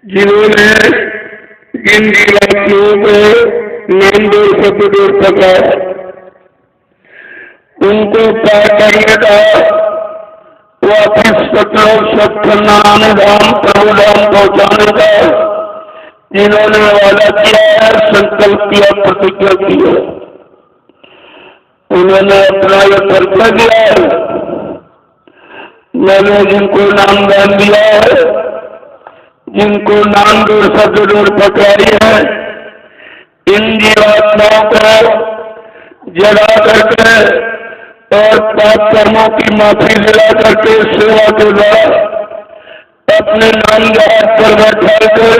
जिन्होंने जिन जीवात्माओं को नाम दूर शब्द दूर पका उनको पार करने का वापिस सतलोक सत्सन्नानुधाम प्रभुधाम पहुंचाने का जिन्होंने वादा किया है, संकल्प किया, प्रतिज्ञा की है, उन्होंने अपना यह परिचय दिया है। मैंने जिनको नाम दान दिया है, जिनको नाम दूर शब्द दूर पकड़ाई है, इन जीवात्माओं को जगा करके और पाप कर्मों की माफी दिला करके सेवा के द्वारा अपने नाम जहाज पर बैठा कर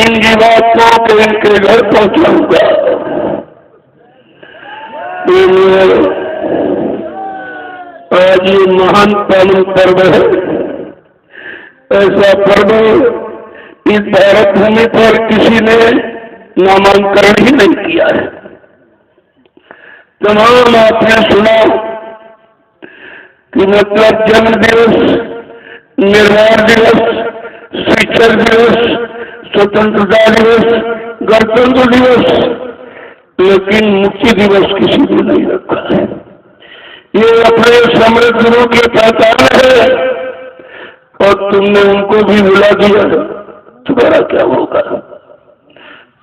इन जीवात्माओं को इनके घर पहुंचाऊंगा। आज ये महान पावन पर्व है। ऐसा पर्व इस भारत भूमि पर किसी ने नामांकन ही नहीं किया है। तमाम आपने सुना कि मतलब जन्म दिवस, निर्वाण दिवस, शिक्षक दिवस, स्वतंत्रता दिवस, गणतंत्र दिवस, लेकिन मुक्ति दिवस किसी ने नहीं रखा है। ये अपने समृद्ध गुरु की पहचान है और तुमने उनको भी भुला दिया। तुम्हारा क्या होगा?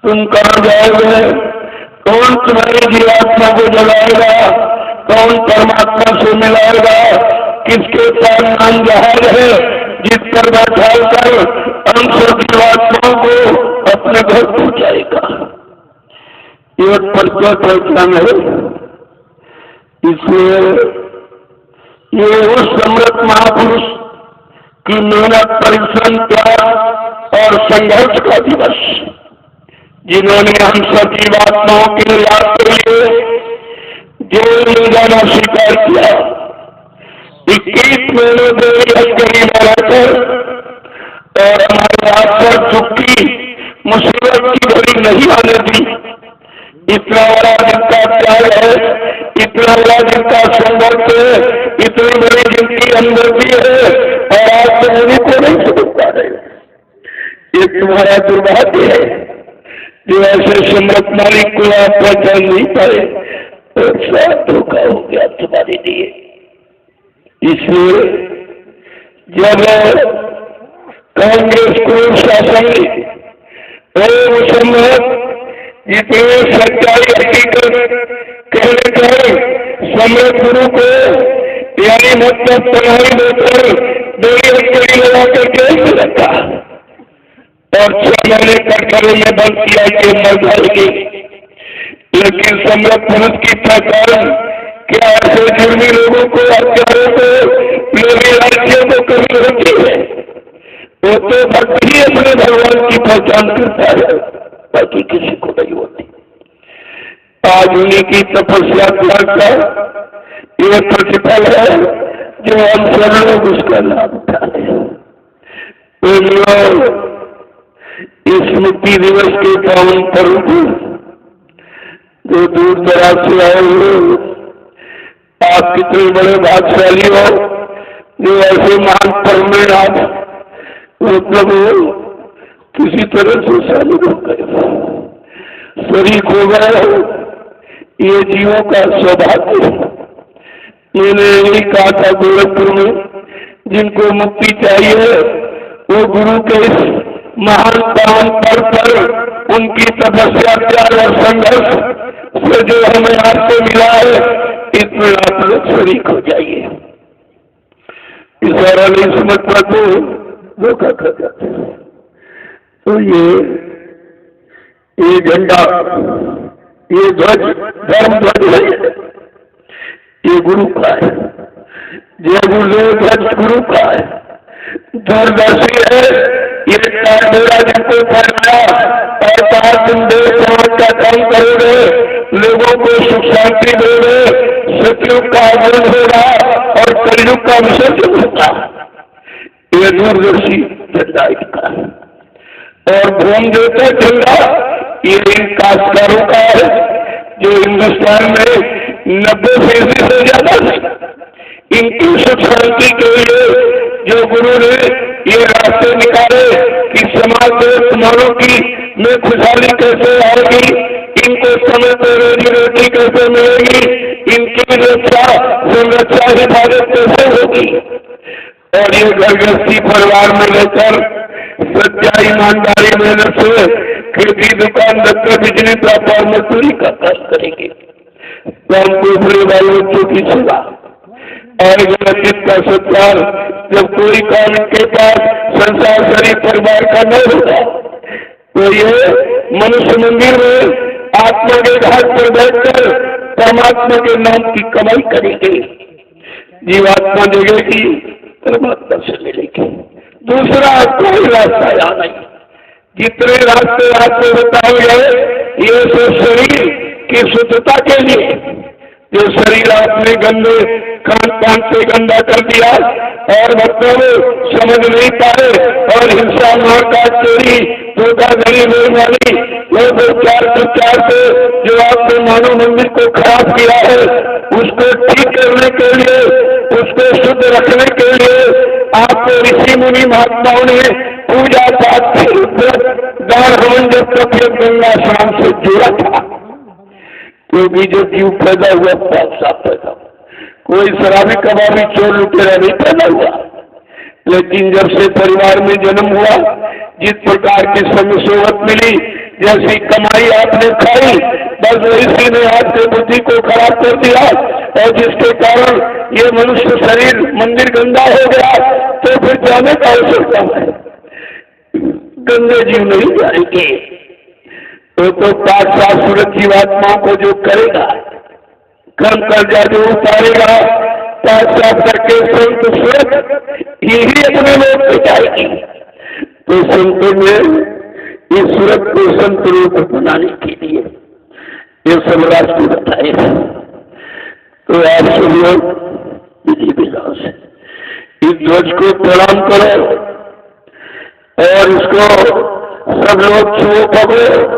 तुम कहाँ जाओगे? कौन तुम्हारी जीवात्मा को जगाएगा? कौन परमात्मा से मिलाएगा? किसके पास नाम जहाज है जिस पर बैठा कर हम सब जीवात्माओं को अपने घर पहुंचाएगा? ये परिचय पहचान है। इसलिए ये उस समृद्ध महापुरुष की मेहनत, परिश्रम, त्याग और संघर्ष का दिवस, जिन्होंने हम सब जीवात्माओं के लाभ के लिए जेल में जाना स्वीकार किया। 21 महीने देरी हथकड़ी में रहकर और हमारे हाथ पर दुख की मुसीबत की घड़ी नहीं आने दी। इतना बड़ा जिनका त्याग है, इतना बड़ा जिनका संघर्ष है, इतनी बड़ी जिनकी हमदर्दी है, और आज तो उन्हीं को नहीं समझ पा रहे। ये तुम्हारा दुर्भाग्य है जो ऐसे समृद्ध मालिक को आप पहचान नहीं पाए, और सब धोखा हो गया तुम्हारे लिए। इसलिए जब कांग्रेस को शासन मुसलमान जितने सच्चाई हकीकत कहने पर समृद्ध गुरु को यानी मतलब पढ़ाई देकर देरी हथकड़ी लगा कर जेल में रखा और 6 महीने कटघरे में बंद किया कि मर जाएगी। लेकिन समृद्ध पुरुष की पहचान क्या ऐसे जुर्मी लोगों को, हत्यारों को, लोभी राज्यों को कभी होती है? वो तो भक्त ही अपने भगवान की पहचान करता है, बाकी किसी को नहीं होती। आज उन्हीं की तपस्या त्याग का ये प्रतिफल है जो हम सब लोग उसका लाभ उठाते हैं। इस मुक्ति दिवस के पावन पर्व जो दूर दराज से आए हुए, आप कितने बड़े भाग्यशाली हो जो ऐसे महान पर्व में आप मतलब किसी तरह से शामिल हो गए, शरीक हो गए। ये जीवों का सौभाग्य है। मैंने यही कहा था गोरखपुर में, जिनको मुक्ति चाहिए वो गुरु के इस महान पावन पर्व पर उनकी तपस्या, त्याग और संघर्ष से जो हमें आपसे मिला है, इसमें आप लोग शरीक हो जाइए। इशारा नहीं समझ पाते, धोखा खा जाते हैं। तो ये झंडा, ये ध्वज धर्म ध्वज है, ये गुरु का है। जय गुरुदेव ध्वज गुरु का है, दूरदर्शी है। ये मेरा जिनको फैलाया और कहा तुम देश समाज का काम करोगे, लोगों को सुख शांति दोगे, सतयुग का आगमन होगा और कलयुग का विसर्जन होगा। ये दूरदर्शी झंडा इनका है। और भूम देता झंडा ये इन काश्तकारों का है जो हिंदुस्तान में 90% से ज्यादा है। इनकी सुख शांति के लिए जो गुरु ने ये रास्ते निकाले कि कि समाज में तुम्हारों की में खुशहाली कैसे आएगी, इनको समय पर रोजी रोटी कैसे मिलेगी, इनकी रक्षा संरक्षा हिफाजत कैसे होगी। और ये घर गृहस्थी परिवार में रहकर सच्चा ईमानदारी मेहनत से खेती दुकान दफ्तर बिजली व्यापार मजदूरी का काम करेंगे। काम को बड़े वाले बच्चों की सेवा और गणित का सत्कार, जब कोई काम इनके पास संसार शरीर परिवार का न होगा तो ये मनुष्य मंदिर में आत्मा के घाट पर बैठकर परमात्मा के नाम की कमाई करेंगे। जीवात्मा जगेगी, परमात्मा से मिलेगी, दूसरा कोई रास्ता यहाँ नहीं। जितने रास्ते आपको बताए गए ये सब शरीर की शुद्धता के लिए। जो शरीर आपने गंदे खान पान से गंदा कर दिया और मतलब समझ नहीं पाए और हिंसा मारकाट चोरी धोखाधड़ी बेईमानी लोग चार से जो आपने मानव मंदिर को खराब किया है, उसको ठीक करने के लिए, उसको शुद्ध रखने के लिए आपको ऋषि मुनि महात्माओं ने पूजा पाठ दान हवन जब तक गंगा स्नान से जुड़ा था। क्योंकि जो जीव पैदा हुआ पाप साफ पैदा, कोई शराबी कबाबी चोर लुटेरा नहीं पैदा हुआ। लेकिन जब से परिवार में जन्म हुआ, जिस प्रकार की समय सोहत मिली, जैसी कमाई आपने खाई, बस इसी ने आपके बुद्धि को खराब कर दिया और जिसके कारण ये मनुष्य शरीर मंदिर गंदा हो गया। तो फिर जाने का अवसर कम है, गंदे जीव नहीं जाएंगे। तो पाठ साफ सूरत जीवात्माओं को जो करेगा, कम कर्जा जो उतारेगा, पाठ साफ करके संत सूरत यही अपने लोग पे जाएगी। तो संतों में इस सूरत को संत रूप बनाने के लिए ये सब रास्ते बताए हैं। तो आप सब लोग विधि विधान से इस ध्वज को प्रणाम करो और इसको सब लोग छुओ पकड़ो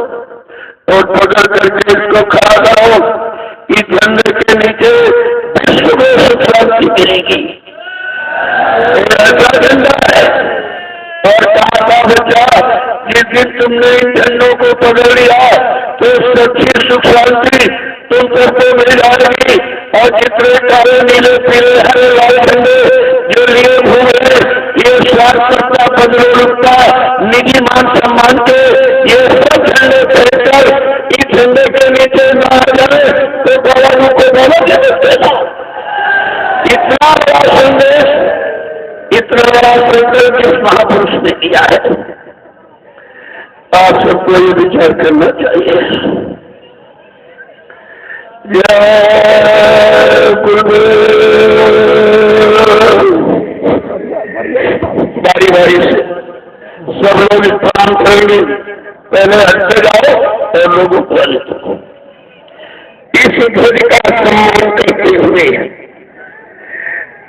और पकड़ करके इसको खड़ा करो। इस झंडे के नीचे विश्व में सुख शांति गिरेगी। ऐसा झंडा है। और कहा बच्चा, जिस दिन तुमने इन झंडों को पकड़ लिया तो सच्ची सुख शांति तुम सबको मिल जाएगी। और जितने काले नीले पीले हरे लाल झंडे जो लिए हुए ये स्वार्थता बदलूपता निजी मान सम्मान के ये सब झंडे फेंककर इस झंडे के नीचे न आ जाए तो गवाहों को गवा दे देगा। इतना बड़ा संदेश, इतना बड़ा संदेश जिस महापुरुष ने दिया है, आप सबको ये विचार करना चाहिए। बारी बारी से सब लोग प्रणाम करेंगे। पहले हटते जाओ और लोगों को चलो। इस ध्वज का सम्मान करते हुए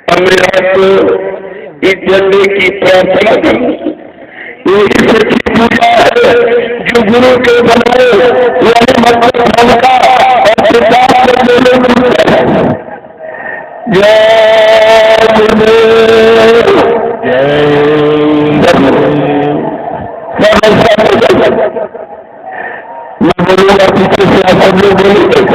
हमने आपको इस झंडे की प्रार्थना करनी। यही सच्ची पूजा है जो गुरु के बनाए यानी मतलब धर्म का और सिद्धांत करने में जय गुरुदेव मैं बोलूंगा पीछे से आप सब लोग बोलेंगे।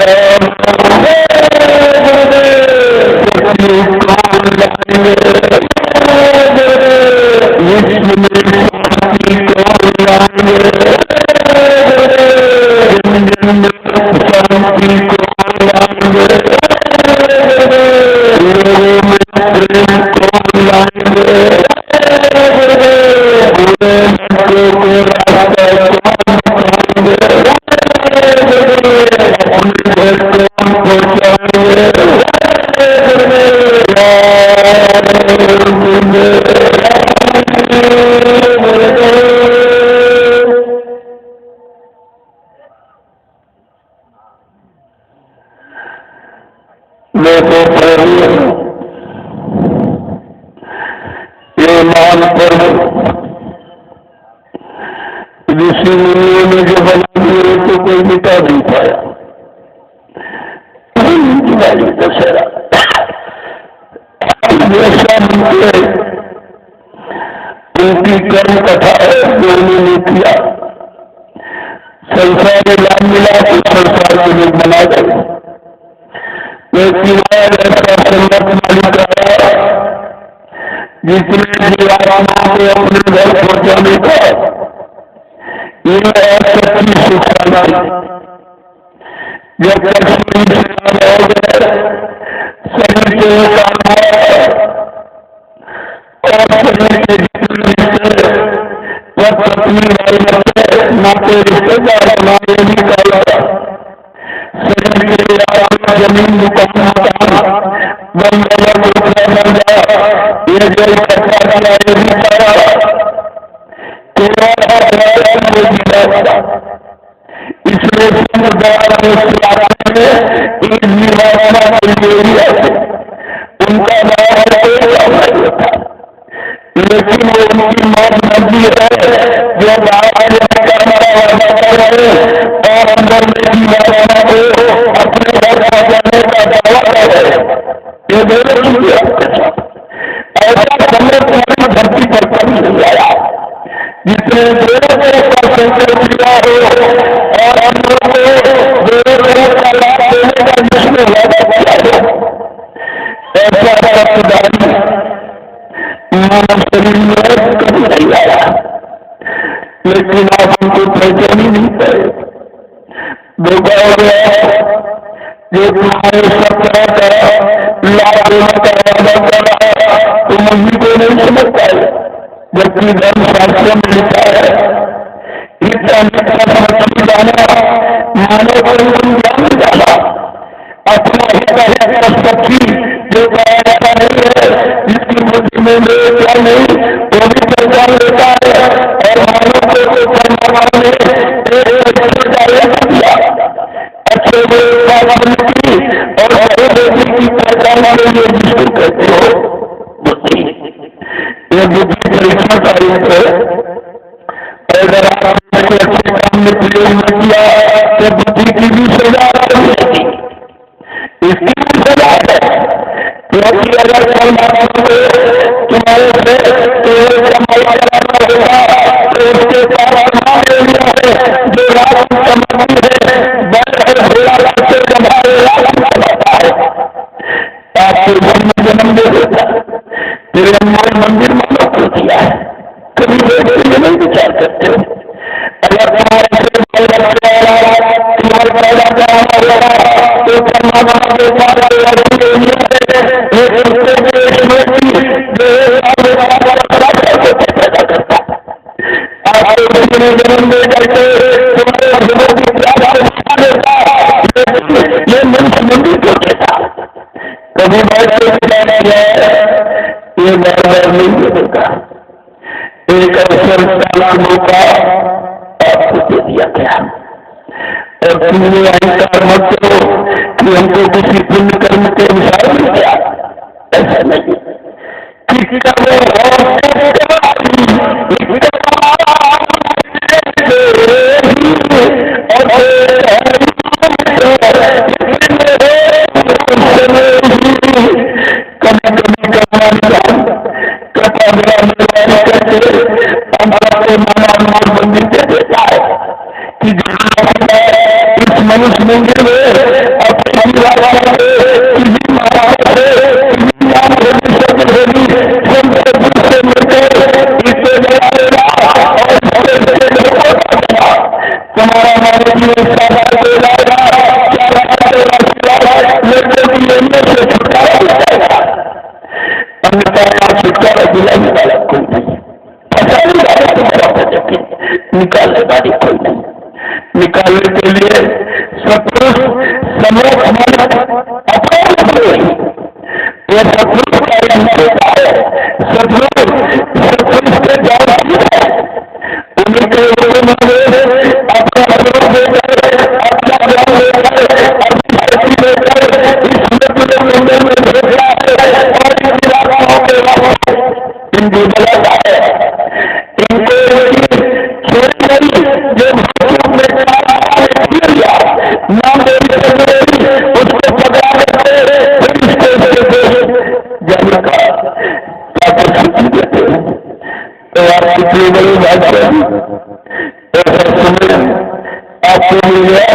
Ram लाएंगे, शांति को लाएंगे, लोगों में प्रेम को लाएंगे, पूरे बच्चों को रास्ता पहुंचाएंगे, अपने घर को पहुंचाएंगे। लोगों पर ये मान पर्व ऋषि मुनियों ने जो बना दिए तो कोई मिटा नहीं पाया। दिवाली दशहरा ऐसा उनके उनकी कर्म कथा है जो उन्होंने किया। संसार में लाभ मिला तो संसार के लोग बना गए, लेकिन ऐसा संगत मालिक आया जिसने जीवात्मा को अपने घर पहुंचाने का ये सच्ची सुख शांति। जब तक शरीर से रहोगे शरीर के काम और शरीर के जितने रिश्ते जब पत्नी भाई बच्चे नाते रिश्तेदार हमारे निकाला शरीर के जमीन दुकान बन गया बन गया ये जो चर्चा किया ये भी सारा इसलिए उनका लेकिन वो उनकी मौत मर्जी है जो बाहर और अंदर में जीवात्मा को अपने घर पहुंचाने का दावा करे। ये दोनों ऐसा समय तुम्हारी धरती पर कभी नहीं आया जिसने दोनों का संकल्प किया हो और हम लोग को दोनों का लाभ देने का जिसने वादा किया हो। ऐसा रक्तदान मानव शरीर में कभी नहीं आया, लेकिन आप हमको पहचान ही नहीं पाए। देखा हो गया जो तुम्हारे सब तरह का लाभ देने का वादा करा तुम उन्हीं को नहीं समझ पाए, जबकि धर्म शास्त्र में लिखा है जाना मानव को ज्ञान जाना अपना सच्ची जो ऐसा नहीं है जिसकी बुद्धि में क्या नहीं वो भी पहचान लेता है। और मानव को परमात्मा ने दिया अच्छे की और की पहचान के लिए जिसको कहते हो बुद्धि। ये बुद्धि परीक्षा का रूप है। अगर आपने अच्छे काम में प्रयोग न किया तो बुद्धि की भी सजा मिलेगी, इसकी भी सजा है। क्योंकि अगर परमात्मा को तुम्हारे से कमाई कराना होगा तो उसके पास जो रात कमाई है आपको जन्म दे देता है। फिर हमारे मंदिर मानव को दिया है, कभी नहीं विचार करते हो। अगर तुम्हारे जन्म दे करके ये मनुष्य मंदिर को देता कभी बैठ ये बार बार नहीं मिलेगा। एक अवसर का मौका आपको दे दिया गया और तुमने अहंकार मत करो कि हमको किसी पुण्य कर्म के अनुसार मिल गया। ऐसा नहीं मनुष्य मंदिर में अपने सतपुरुष का ही होता है। सतपुरुष के ज्ञान है उनके अपना अनुभव देकर अपना ज्ञान लेकर अपनी शक्ति लेकर इस मंदिर में भेजा है और इन इलाकों के अलावा इनकी बलाता है। इनको छोड़ी गई जो भाषण में नाम उसको पकड़ा जाने का देते हैं। तो आप कितनी बड़ी बात है ऐसा समय आपको मिल गया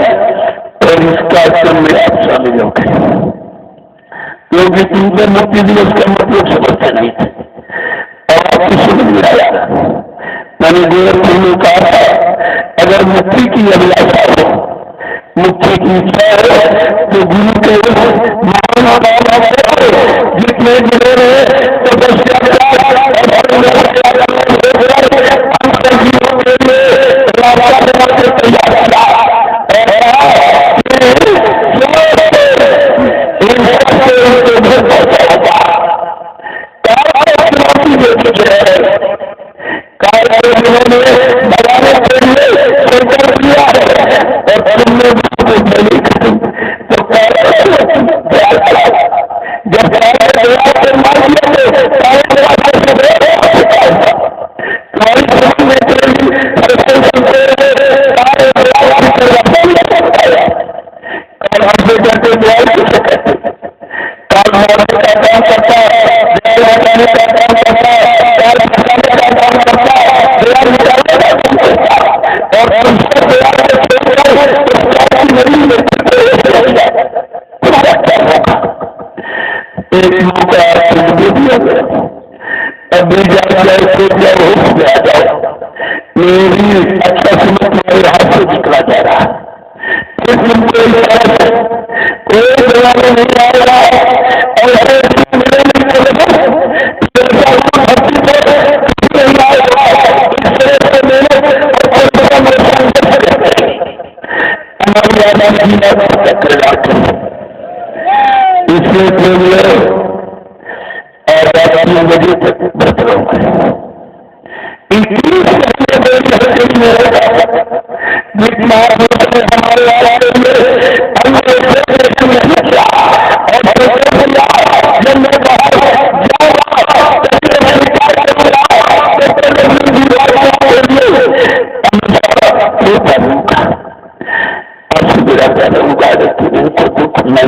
और इसका समय आप शामिल हो गए क्योंकि तुमको मुक्ति दिवस का मतलब समझते नहीं थे और आपको समझ में आया। मैंने गोरखपुर में कहा था अगर मुक्ति की अभिलाषा हो मुक्ति की इच्छा है तो गुरु के जितने जुड़े रहे तो बस इसलिए बजे तक बच रहा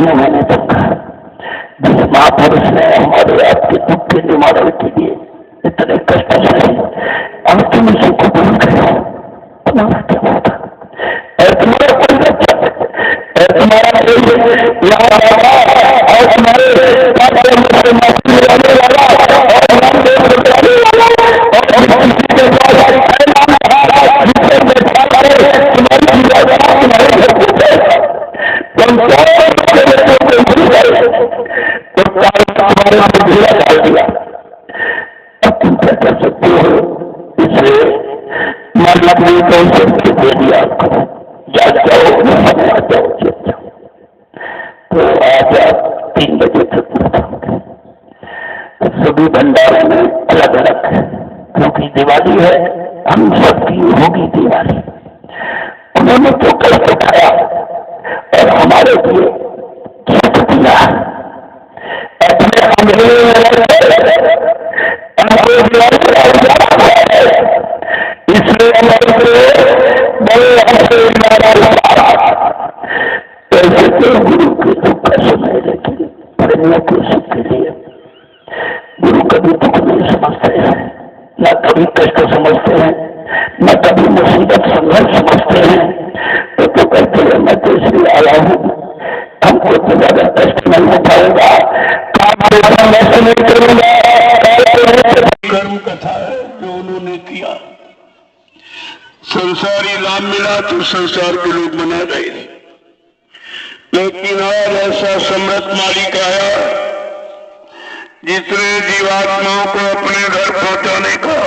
महीने तक जिस महापुरुष ने हमारे आपके दुख के निवारण के लिए इतने कष्ट सहे और तुम इसी को भूल गए तुम्हारा क्या होगा तुम्हारा कोई बच्चा तुम्हारा कोई यहाँ और तुम्हारे सभी भंडारे में अलग अलग है क्योंकि दिवाली है हम सबकी होगी दिवाली। उन्होंने तो कष्ट उठाया और हमारे लिए सुख दिया अपने इसलिए ऐसे तो गुरु के दुख का समय लेकिन प्रेमियों के सुख के लिए गुरु कभी दुख नहीं समझते हैं न कभी कष्ट समझते हैं न कभी मुसीबत संघर्ष समझते हैं। तो कहते हैं मैं तो इसलिए आया हूँ हमको तो ज्यादा कष्ट नहीं उठाएगा काम वैसे नहीं करूंगा। कर्म कथा है जो उन्होंने किया संसारी लाभ मिला तो संसार के लोग मना गए लेकिन आज ऐसा समृद्ध मालिक आया जितने जीवात्माओं को अपने घर पहुंचाने का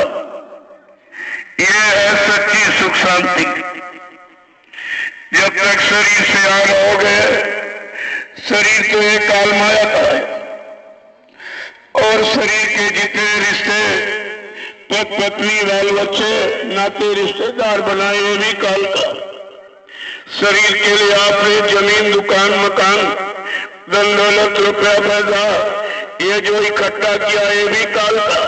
ये है सच्ची सुख शांति। जब तक शरीर से आग हो गए शरीर तो एक काल माया का है शरीर के जितने रिश्ते, पत्नी, बाल बच्चे, नाते रिश्तेदार बनाए, ये भी काल का। शरीर के लिए आपने जमीन, दुकान, मकान, धन दौलत, रुपया, पैसा, ये जो इकट्ठा किया, ये भी काल का।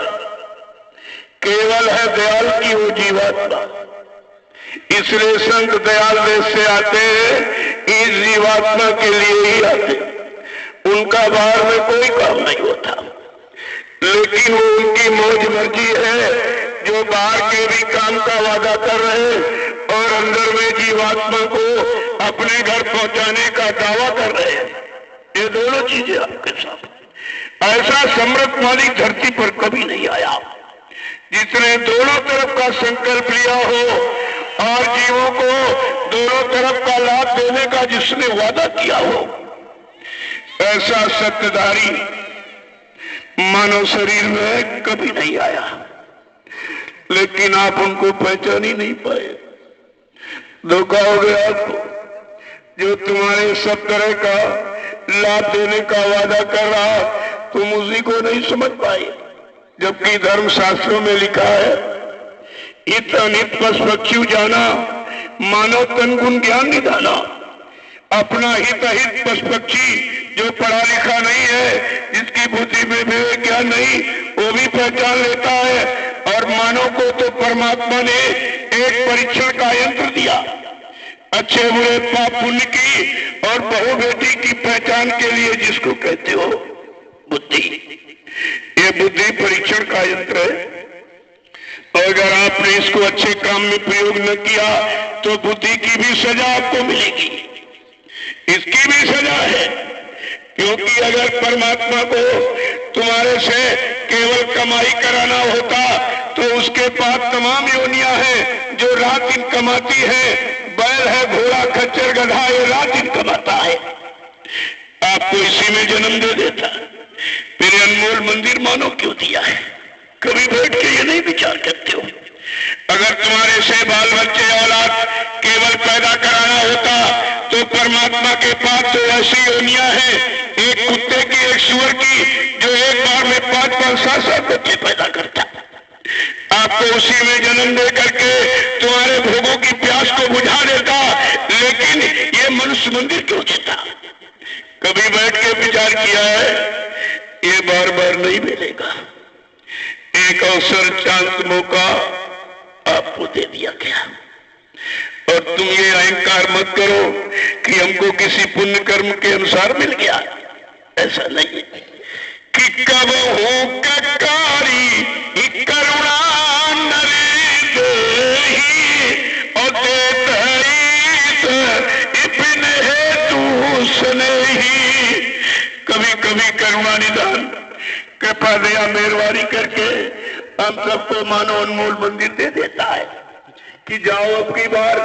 केवल है दयाल की वो जीवात्मा। इसलिए संत दयाल देश से आते हैं, इस जीवात्मा के लिए ही आते। उनका बाहर में कोई काम नहीं होता, लेकिन वो उनकी मौज मर्जी है जो बाहर के भी काम का वादा कर रहे और अंदर में जीवात्मा को अपने घर पहुंचाने का दावा कर रहे हैं। ये दोनों चीजें आपके साथ। ऐसा समृद्ध मालिक धरती पर कभी नहीं आया जिसने दोनों तरफ का संकल्प लिया हो और जीवों को दोनों तरफ का लाभ देने का जिसने वादा किया हो। ऐसा सत्यधारी मानव शरीर में कभी नहीं आया, लेकिन आप उनको पहचान ही नहीं पाए। धोखा हो गया आपको। जो तुम्हारे सब तरह का लाभ देने का वादा कर रहा, तुम उसी को नहीं समझ पाए। जबकि धर्म शास्त्रों में लिखा है, हित अनित पशु जाना, मानव तन गुण ज्ञान निधाना। अपना हित अहित पशु पक्षी जो पढ़ा लिखा नहीं है, जिसकी बुद्धि में विवेक ज्ञान नहीं, वो भी पहचान लेता है। और मानव को तो परमात्मा ने एक परीक्षण का यंत्र दिया, अच्छे बुरे पाप पुण्य की और बहु बेटी की पहचान के लिए, जिसको कहते हो बुद्धि। ये बुद्धि परीक्षण का यंत्र है। और अगर आपने इसको अच्छे काम में प्रयोग न किया तो बुद्धि की भी सजा आपको मिलेगी। इसकी भी सजा है, क्योंकि अगर परमात्मा को तुम्हारे से केवल कमाई कराना होता तो उसके पास तमाम योनियां हैं जो रात दिन कमाती है। बैल है, घोड़ा, खच्चर, गधा, ये रात दिन कमाता है। आपको इसी में जन्म दे देता। मेरे अनमोल मंदिर मानो क्यों दिया है? कभी बैठ के ये नहीं विचार करते हो? अगर तुम्हारे से बाल बच्चे औलाद केवल पैदा कराना होता तो परमात्मा के पास तो ऐसी योनियां हैं, एक कुत्ते की, एक सुअर की, जो एक बार में 5-5, 7-7 बच्चे पैदा करता। आपको उसी में जन्म दे करके तुम्हारे भोगों की प्यास को बुझा देता, लेकिन ये मनुष्य मंदिर क्यों देता? कभी बैठ के विचार किया है? ये बार बार नहीं मिलेगा। एक अवसर, चांस, मौका आपको दे दिया गया। और तुम ये अहंकार मत करो कि हमको किसी पुण्य कर्म के अनुसार मिल गया। ऐसा नहीं है कि कब हो ककारी करुणा नरेश और इतने हेतु स्नेही। कभी कभी करुणा निदान, कृपा, दया, मेहरबानी करके हम सबको मानो अनमोल मंदिर दे देता है कि जाओ अब की बार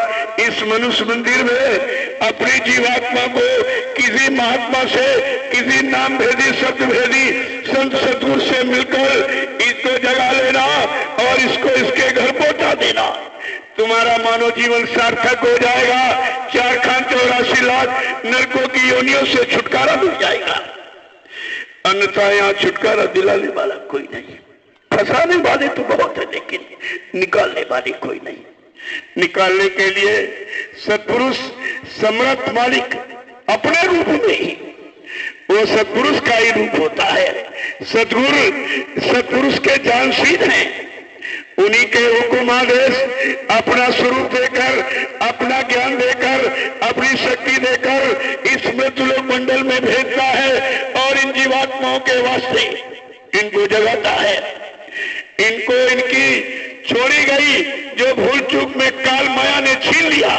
इस मनुष्य मंदिर में अपनी जीवात्मा को किसी महात्मा से, किसी नाम भेदी, शब्द भेदी संत सतगुरु से मिलकर इसको जगा लेना और इसको इसके घर पहुंचा देना। तुम्हारा मानव जीवन सार्थक हो जाएगा। 4,84 लाख नरकों की योनियों से छुटकारा मिल जाएगा। अन्यथा यहाँ छुटकारा दिलाने वाला कोई नहीं। फंसाने वाले तो बहुत है, लेकिन निकालने वाले कोई नहीं। निकालने के लिए सत्पुरुष समर्थ मालिक अपने रूप में ही, वो सत्पुरुष का ही रूप होता है। सत्पुरुष के जानशील हैं। उन्हीं के हुकुमादेश अपना स्वरूप देकर, अपना ज्ञान देकर, अपनी शक्ति देकर इस मृत्युलोक मंडल में भेजता है और इन जीवात्माओं के वास्ते इनको जगाता है। इनको इनकी छोड़ी गई जो भूल चूक में काल माया ने छीन लिया,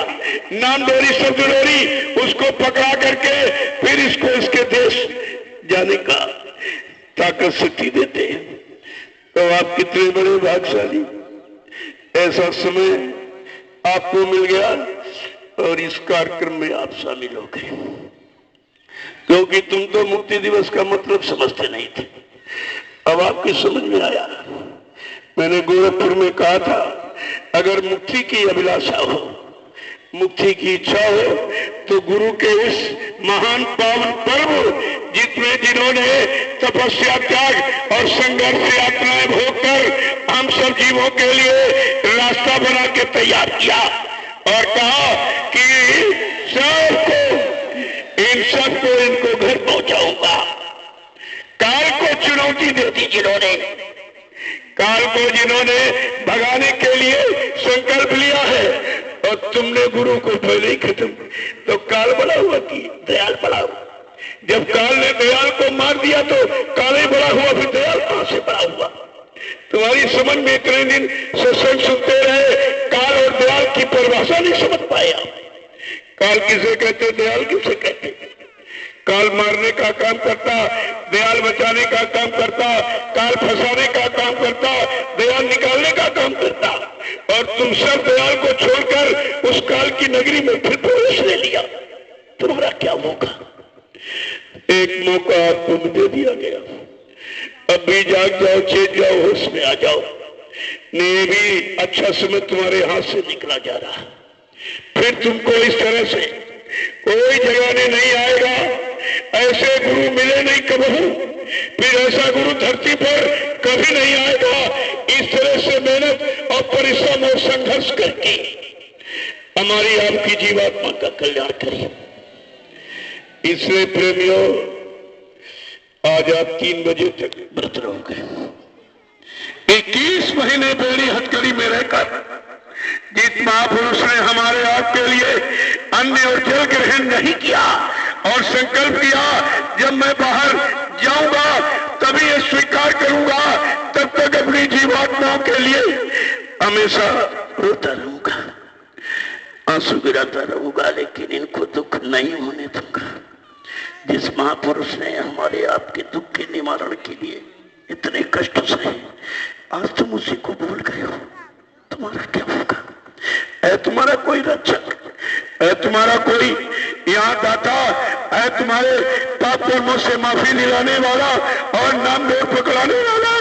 नाम डोरी, शब्द डोरी, उसको पकड़ा करके फिर इसको इसके देश जाने का ताकत शक्ति देते हैं। तो आप कितने बड़े भाग्यशाली, ऐसा समय आपको मिल गया और इस कार्यक्रम में आप शामिल हो गए। क्योंकि तुम तो मुक्ति दिवस का मतलब समझते नहीं थे, अब आपकी समझ में आया। मैंने गोरखपुर में कहा था, अगर मुक्ति की अभिलाषा हो, मुक्ति की इच्छा हो, तो गुरु के इस महान पावन पर्व जिसमें जिन्होंने तपस्या, त्याग और संघर्ष यातनाएं भोगकर हम सब जीवों के लिए रास्ता बना के तैयार किया और कहा कि सबको, इन सबको इनको घर पहुंचाऊंगा। काल को चुनौती दे दी जिन्होंने, काल को जिन्होंने भगाने के लिए संकल्प लिया है, और तुमने गुरु को पहले ही खत्म, तो काल बड़ा हुआ कि दयाल बड़ा हुआ? जब काल ने दयाल को मार दिया तो काल ही बड़ा हुआ, फिर दयाल कहां से बड़ा हुआ? तुम्हारी समझ में इतने दिन सत्संग सुनते रहे, काल और दयाल की परिभाषा नहीं समझ पाया। काल किसे कहते, दयाल किसे कहते? काल मारने का काम करता, दयाल बचाने का काम करता, काल फंसाने का काम करता, दयाल निकालने का काम करता, और तुम सब दयाल को छोड़कर उस काल की नगरी में फिर प्रवेश ले लिया। तुम्हारा क्या मौका? एक मौका आपको दे दिया गया, अब भी जाग जाओ, चेत जाओ, होश में आ जाओ। नहीं भी अच्छा समय तुम्हारे हाथ से निकला जा रहा, फिर तुमको इस तरह से कोई जगाने नहीं आएगा। ऐसे गुरु मिले नहीं कबहू, फिर ऐसा गुरु धरती पर कभी नहीं आएगा। इस तरह से मेहनत और परिश्रम और संघर्ष करके हमारी आपकी जीवात्मा का कल्याण करिए। इसलिए प्रेमियों, आज आप 3 बजे तक व्रत रहोगे। 21 महीने बेड़ी हथकड़ी में रहकर जिस महापुरुष ने हमारे आपके लिए अन्न और जल ग्रहण नहीं किया और संकल्प किया, जब मैं बाहर जाऊंगा तभी ये स्वीकार करूंगा, तब तक अपनी जीवात्माओं के लिए हमेशा रोता रहूंगा, आंसू गिराता रहूंगा, लेकिन इनको दुख नहीं होने दूंगा। जिस महापुरुष ने हमारे आपके दुख के निवारण के लिए इतने कष्ट सहे, आज तुम उसी को भूल गए हो। तुम्हारा क्या होगा? है तुम्हारा कोई रक्षक? है तुम्हारा कोई यहाँ दाता? है तुम्हारे पाप कर्मों से माफी दिलाने वाला और नाम डोर पकड़ाने वाला?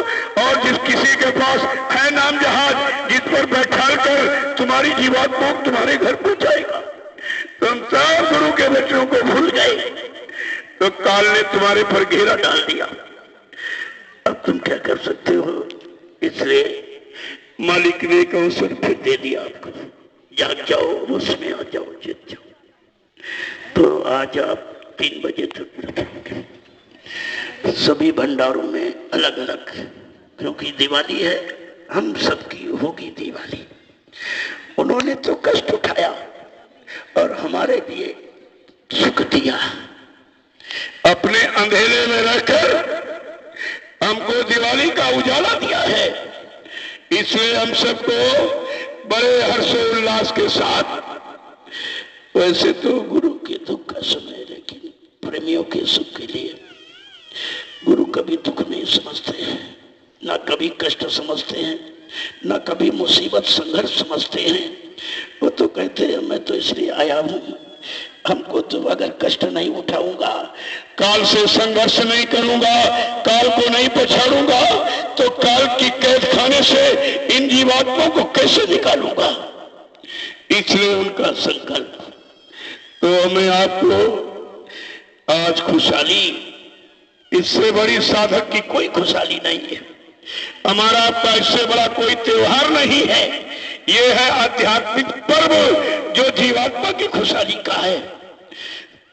और जिस किसी के पास है नाम जहाज, जिस पर बैठाल कर तुम्हारी जीवात्मा तुम्हारे घर पहुंचाएगा? तुम सब गुरु के बच्चों को भूल गए, तो काल ने तुम्हारे पर घेरा डाल दिया। अब तुम क्या कर सकते हो? इसलिए मालिक ने एक अवसर फिर दे दिया आपको, जाग जाओ, उसमें आ जाओ, जीत जाओ। तो आज आप 3 बजे तक रखेंगे सभी भंडारों में अलग अलग, क्योंकि दिवाली है, हम सबकी होगी दिवाली। उन्होंने तो कष्ट उठाया और हमारे लिए सुख दिया, अपने अंधेरे में रहकर हमको दिवाली का उजाला दिया है। इसलिए हम सबको बड़े हर्षोल्लास के साथ, वैसे तो गुरु के दुख का समय, लेकिन प्रेमियों के सुख के लिए गुरु कभी दुख नहीं समझते हैं, ना कभी कष्ट समझते हैं, ना कभी मुसीबत संघर्ष समझते हैं। वो तो कहते हैं मैं तो इसलिए आया हूं, हमको तो अगर कष्ट नहीं उठाऊंगा, काल से संघर्ष नहीं करूंगा, काल को नहीं पछाड़ूंगा, तो काल की कैद खाने से इन जीवात्माओं को कैसे निकालूंगा? इसलिए उनका संकल्प। तो हमें आपको आज खुशहाली, इससे बड़ी साधक की कोई खुशहाली नहीं है। हमारा आपका इससे बड़ा कोई त्योहार नहीं है। ये है आध्यात्मिक पर्व जो जीवात्मा की खुशहाली का है।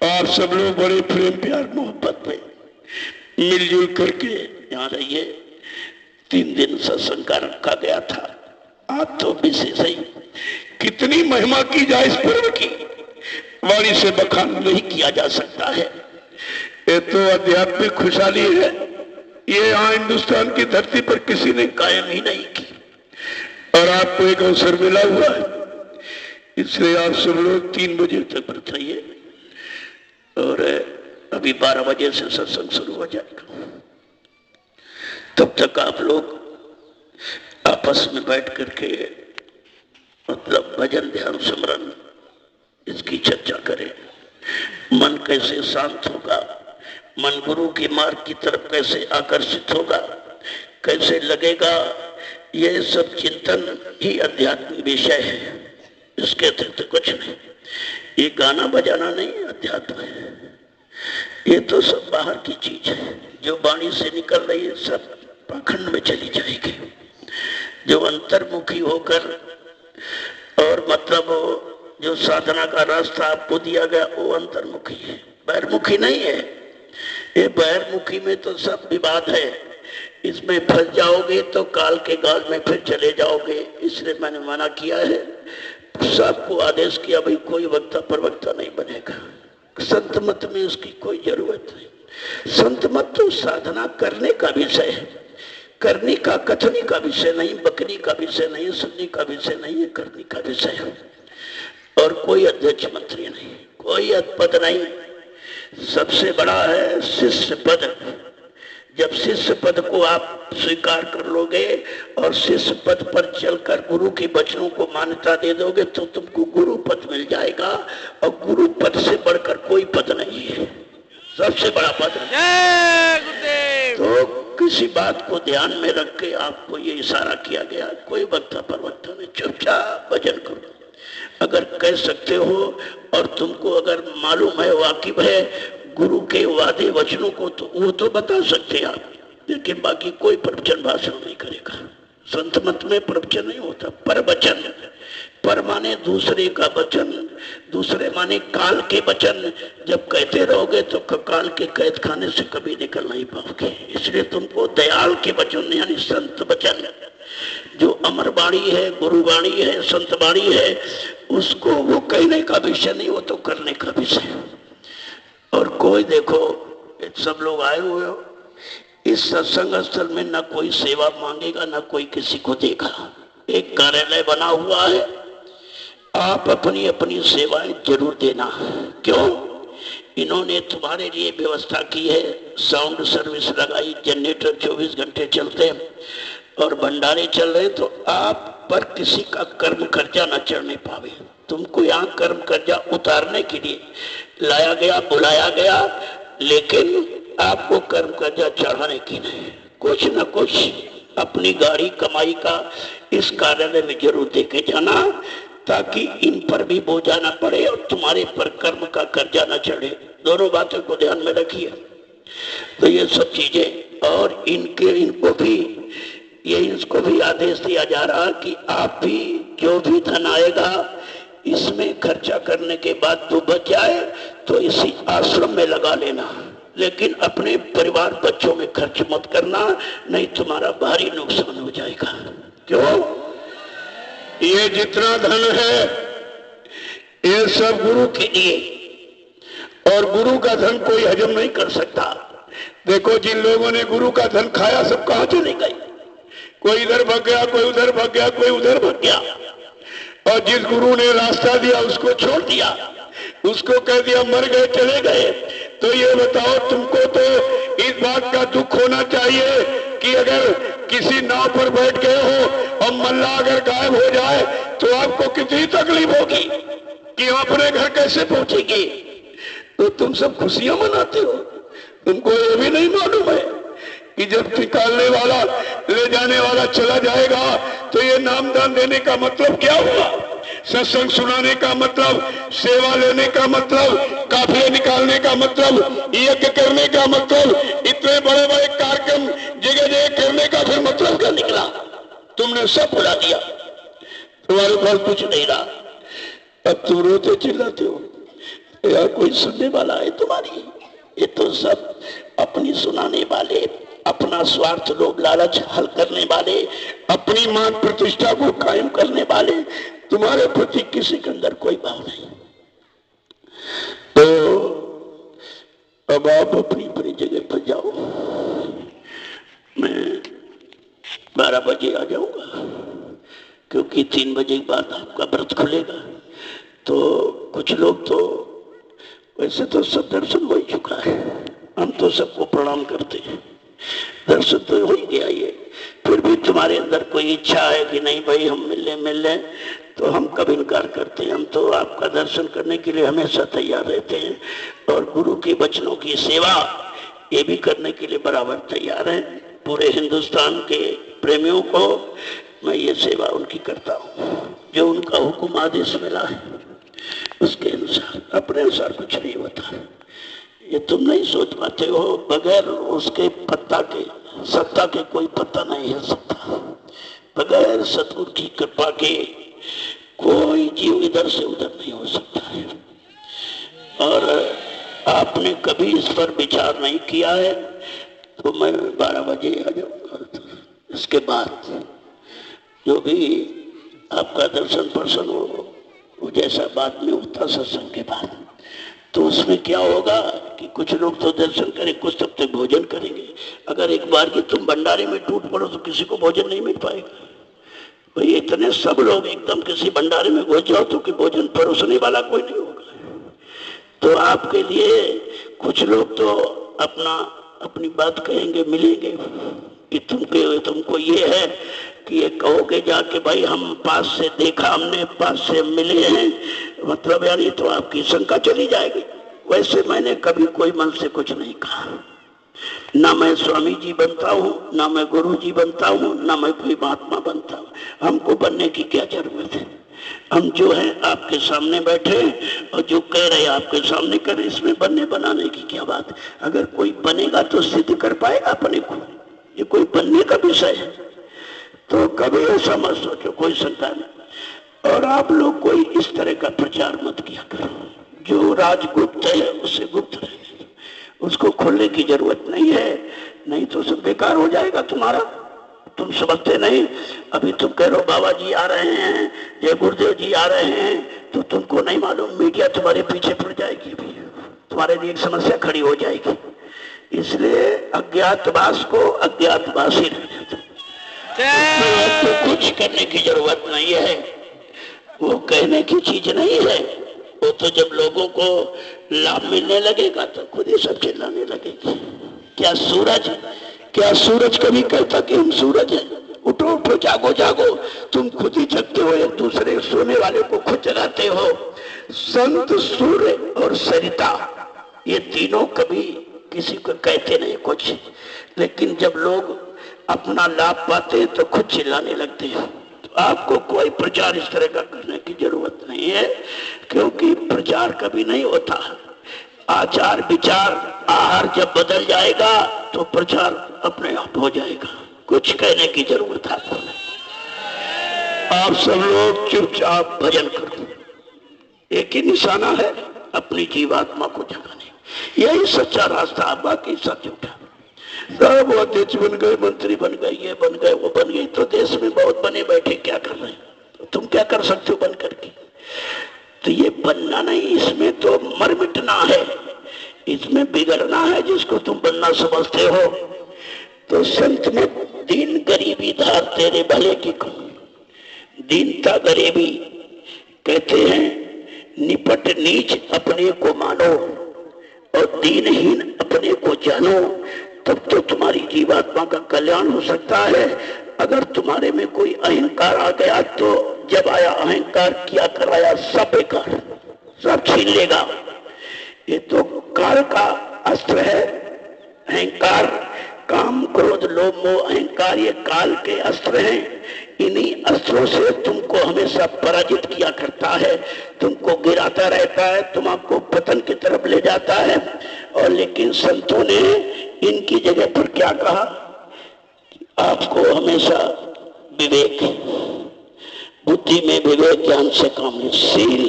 और सब लोग बड़े प्रेम प्यार मोहब्बत में मिलजुल करके यहाँ रहिए। 3 दिन सत्संग का रखा गया था, आज तो विशेष ही। कितनी महिमा की जाए इस पर्व की, वाणी से बखान नहीं किया जा सकता है। ये तो आध्यात्मिक खुशहाली है, ये यहाँ हिंदुस्तान की धरती पर किसी ने कायम ही नहीं की, और आपको एक अवसर मिला हुआ है। इसलिए आप सब लोग 3 बजे तक व्रत रहिए, और अभी 12 बजे से सत्संग शुरू हो जाएगा। तब तक आप लोग आपस में बैठ करके मतलब भजन ध्यान स्मरण इसकी चर्चा करें। मन कैसे शांत होगा, मन गुरु के मार्ग की तरफ कैसे आकर्षित होगा, कैसे लगेगा, यह सब चिंतन ही अध्यात्म विषय है। इसके अतिरिक्त कुछ नहीं। ये गाना बजाना नहीं अध्यात्म है। ये तो सब बाहर की चीज है। जो वाणी से निकल रही है सब पाखंड में चली जाएगी। जो अंतर्मुखी होकर और मतलब जो साधना का रास्ता आपको दिया गया वो अंतर्मुखी है, बहिर्मुखी नहीं है। ये बहिर्मुखी में तो सब विवाद है, इसमें फंस जाओगे तो काल के गाल में फिर चले जाओगे। इसलिए मैंने मना किया है, सबको आदेश किया भाई कोई वक्ता प्रवक्ता नहीं बनेगा। संत मत में उसकी कोई जरूरत नहीं। संत मत तो साधना करने का विषय है, करने का कथनी का विषय नहीं, बकरी का विषय नहीं, सुनने का विषय नहीं है, करने का विषय है। और कोई अध्यक्ष मंत्री नहीं, कोई पद नहीं। सबसे बड़ा है शिष्य पद। जब शिष्य पद को आप स्वीकार कर लोगे और शिष्य पद पर चलकर गुरु के वचनों को मान्यता दे दोगे तो तुमको गुरु पद मिल जाएगा। और गुरु पद से बढ़कर कोई पद नहीं है, सबसे बड़ा पद है। तो किसी बात को ध्यान में रख के आपको ये इशारा किया गया, कोई वक्ता प्रवक्ता नहीं, चुपचाप भजन करो। अगर कह सकते हो और तुमको अगर मालूम है, वाकिफ है गुरु के वादे वचनों को, तो वो तो बता सकते हैं आप, लेकिन बाकी कोई प्रवचन भाषण नहीं करेगा। संत मत में प्रवचन नहीं होता, पर वचन। पर माने दूसरे का वचन, दूसरे माने काल के वचन। जब कहते रहोगे तो काल के कैद खाने से कभी निकल नहीं पाओगे। इसलिए तुमको दयाल के वचन यानी संत वचन, जो अमर वाणी है, गुरुवाणी है, संत वाणी है, उसको वो कहने का विषय नहीं, वो तो करने का विषय। और कोई देखो सब लोग आए हुए हो, इस सत्संग स्थल में ना कोई सेवा मांगेगा ना कोई किसी को देगा। एक कार्यालय बना हुआ है, आप अपनी अपनी सेवाएं जरूर देना। क्यों? इन्होंने तुम्हारे लिए व्यवस्था की है, साउंड सर्विस लगाई, जनरेटर 24 घंटे चलते हैं और भंडारे चल रहे, तो आप पर किसी का कर्म कर्जा न चढ़ने पावे। तुमको यहाँ कर्म कर्जा उतारने के लिए लाया गया, बुलाया गया, लेकिन आपको कर्म कर्जा चढ़ाने की नहीं। कुछ न कुछ अपनी गाड़ी कमाई का इस कार्यालय में जरूर देके जाना, ताकि इन पर भी बोझा न पड़े और तुम्हारे पर कर्म का कर्जा न चढ़े। दोनों बातों को ध्यान में रखिए। तो ये सब चीजें, और इनको भी ये इसको भी आदेश दिया जा रहा कि आप भी जो भी धन आएगा इसमें खर्चा करने के बाद तो बच जाए तो इसी आश्रम में लगा लेना, लेकिन अपने परिवार बच्चों में खर्च मत करना, नहीं तुम्हारा भारी नुकसान हो जाएगा। क्यों? ये जितना धन है ये सब गुरु के लिए, और गुरु का धन कोई हजम नहीं कर सकता। देखो जिन लोगों ने गुरु का धन खाया सब कहां चले गए? कोई इधर भाग गया, कोई उधर भाग गया, कोई उधर भाग गया। और जिस गुरु ने रास्ता दिया उसको छोड़ दिया, उसको कह दिया मर गए चले गए। तो ये बताओ तुमको तो इस बात का दुख होना चाहिए कि अगर किसी नाव पर बैठ गए हो और मल्ला अगर गायब हो जाए तो आपको कितनी तकलीफ होगी कि अपने घर कैसे पहुंचेगी। तो तुम सब खुशियां मनाते हो, तुमको ये भी नहीं मालूम है कि जब निकालने वाला ले जाने वाला चला जाएगा तो ये नामदान देने का मतलब क्या हुआ, सत्संग सुनाने का मतलब, सेवा लेने का मतलब, काफिले निकालने का मतलब, यज्ञ करने का मतलब, इतने बड़े बड़े कार्यक्रम जगह जगह करने का फिर मतलब क्या निकला? तुमने सब भुला दिया, तुम्हारे पास कुछ नहीं रहा। अब तुम रोते चिल्लाते हो, यार कोई सुनने वाला है तुम्हारी? ये तो सब अपनी सुनाने वाले, अपना स्वार्थ लोभ लालच हल करने वाले, अपनी मान प्रतिष्ठा को कायम करने वाले, तुम्हारे प्रति किसी के अंदर कोई भाव नहीं। तो अब आप अपनी अपनी जगह पर जाओ, मैं 12 बजे आ जाऊंगा क्योंकि 3 बजे के बाद आपका व्रत खुलेगा। तो कुछ लोग तो वैसे तो सब दर्शन हो ही चुका है, हम तो सबको प्रणाम करते हैं, दर्शन तो हो ही गया। ये फिर भी तुम्हारे अंदर कोई इच्छा है कि नहीं भाई हम मिल लें, तो हम कब इनकार करते हैं? हम तो आपका दर्शन करने के लिए हमेशा तैयार रहते हैं, और गुरु के वचनों की सेवा ये भी करने के लिए बराबर तैयार है। पूरे हिंदुस्तान के प्रेमियों को मैं ये सेवा उनकी करता हूँ, जो उनका हुक्म आदेश मिला है उसके अनुसार, अपने अनुसार कुछ नहीं होता। ये तुम नहीं सोच पाते हो। बगैर उसके पत्ता के, सत्ता के कोई पत्ता नहीं हिल सकता। बगैर सतगुरु की कृपा के कोई जीव इधर से उधर नहीं हो सकता है। और आपने कभी इस पर विचार नहीं किया है तो मैं 12 बजे आ जाऊंगा। इसके बाद जो भी आपका दर्शन प्रसन्न हो, वो जैसा बाद में होता सत्संग के बाद, तो उसमें क्या होगा कि कुछ लोग तो दर्शन करें, कुछ तब तक भोजन करेंगे। अगर एक बार की तुम भंडारे में टूट पड़ो तो किसी को भोजन नहीं मिल पाएगा। भाई इतने सब लोग एकदम किसी भंडारे में घुस जाओ तो कि भोजन परोसने वाला कोई नहीं होगा। तो आपके लिए कुछ लोग तो अपनी बात कहेंगे, मिलेंगे कि तुमको ये है कि ये कहोगे जाके भाई हम पास से देखा, हमने पास से मिले हैं, मतलब यानी तो आपकी शंका चली जाएगी। वैसे मैंने कभी कोई मन से कुछ नहीं कहा, ना मैं स्वामी जी बनता हूँ, ना मैं गुरु जी बनता हूँ, ना मैं कोई महात्मा बनता हूँ। हमको बनने की क्या जरूरत है? हम जो है आपके सामने बैठे और जो कह रहे आपके सामने करें, इसमें बनने बनाने की क्या बात है? अगर कोई बनेगा तो सिद्ध कर पाएगा अपने को, ये कोई बनने का विषय है। तो कभी ऐसा मत सोचो, कोई शंका नहीं। और आप लोग कोई इस तरह का प्रचार मत किया करो। जो राजगुप्त है उसे गुप्त रहने दो, उसको खोलने की जरूरत नहीं है, नहीं तो सब बेकार हो जाएगा तुम्हारा। तुम समझते नहीं। अभी तुम कह रहे हो बाबा जी आ रहे हैं, जय गुरुदेव जी आ रहे हैं, तो तुमको नहीं मालूम मीडिया तुम्हारे पीछे पड़ जाएगी, भी तुम्हारे लिए एक समस्या खड़ी हो जाएगी। इसलिए अज्ञातवास को अज्ञातवास ही रहने दो। आपको कुछ करने की जरूरत नहीं है, वो कहने की चीज नहीं है। वो तो जब लोगों को लाभ मिलने लगेगा तो खुद ही सब चिल्लाने लगेंगे। क्या सूरज कभी कहता कि हम सूरज हैं? उठो उठो, जागो जागो। तुम खुद ही जगते हो, एक दूसरे सोने वाले को खुद जगाते हो। संत, सूर्य और सरिता, ये तीनों कभी किसी को कहते नहीं कुछ, लेकिन जब लोग अपना लाभ पाते हैं तो खुद चिल्लाने लगते हैं। तो आपको कोई प्रचार इस तरह का करने की जरूरत नहीं है, क्योंकि प्रचार कभी नहीं होता। आचार विचार आहार जब बदल जाएगा तो प्रचार अपने आप हो जाएगा। कुछ कहने की जरूरत आपको नहीं। आप सब लोग चुपचाप भजन करो। एक ही निशाना है, अपनी जीवात्मा को जगाने, यही सच्चा रास्ता। आप बाकी सब झूठा। सब अध्यक्ष बन गए, मंत्री बन गए, ये बन गए, वो बन गए, तो देश में बहुत बने बैठे क्या कर रहे हैं? तो तुम क्या कर सकते हो बन करके? तो ये बनना नहीं, इसमें तो मर मिटना है, इसमें बिगड़ना है जिसको तुम बनना समझते हो। तो संत ने दीन गरीबी धार तेरे भले की को, दीनता गरीबी कहते हैं निपट नीच अपने को मानो और दीनहीन अपने को जानो, तब तो तुम्हारी जीवात्मा का कल्याण हो सकता है। अगर तुम्हारे में कोई अहंकार आ गया तो जब आया अहंकार किया कराया सब बेकार, सब छीन लेगा। ये तो काल का अस्त्र है। अहंकार, काम, क्रोध, लोभ, मोह, अहंकार, ये काल के अस्त्र हैं। इन्हीं अस्त्रों से तुमको हमेशा पराजित किया करता है, तुमको गिराता रहता है, तुमको पतन की तरफ ले जाता है। और लेकिन संतों ने इनकी जगह पर क्या कहा? आपको हमेशा विवेक, बुद्धि में विवेक, ज्ञान से काम ले, शील,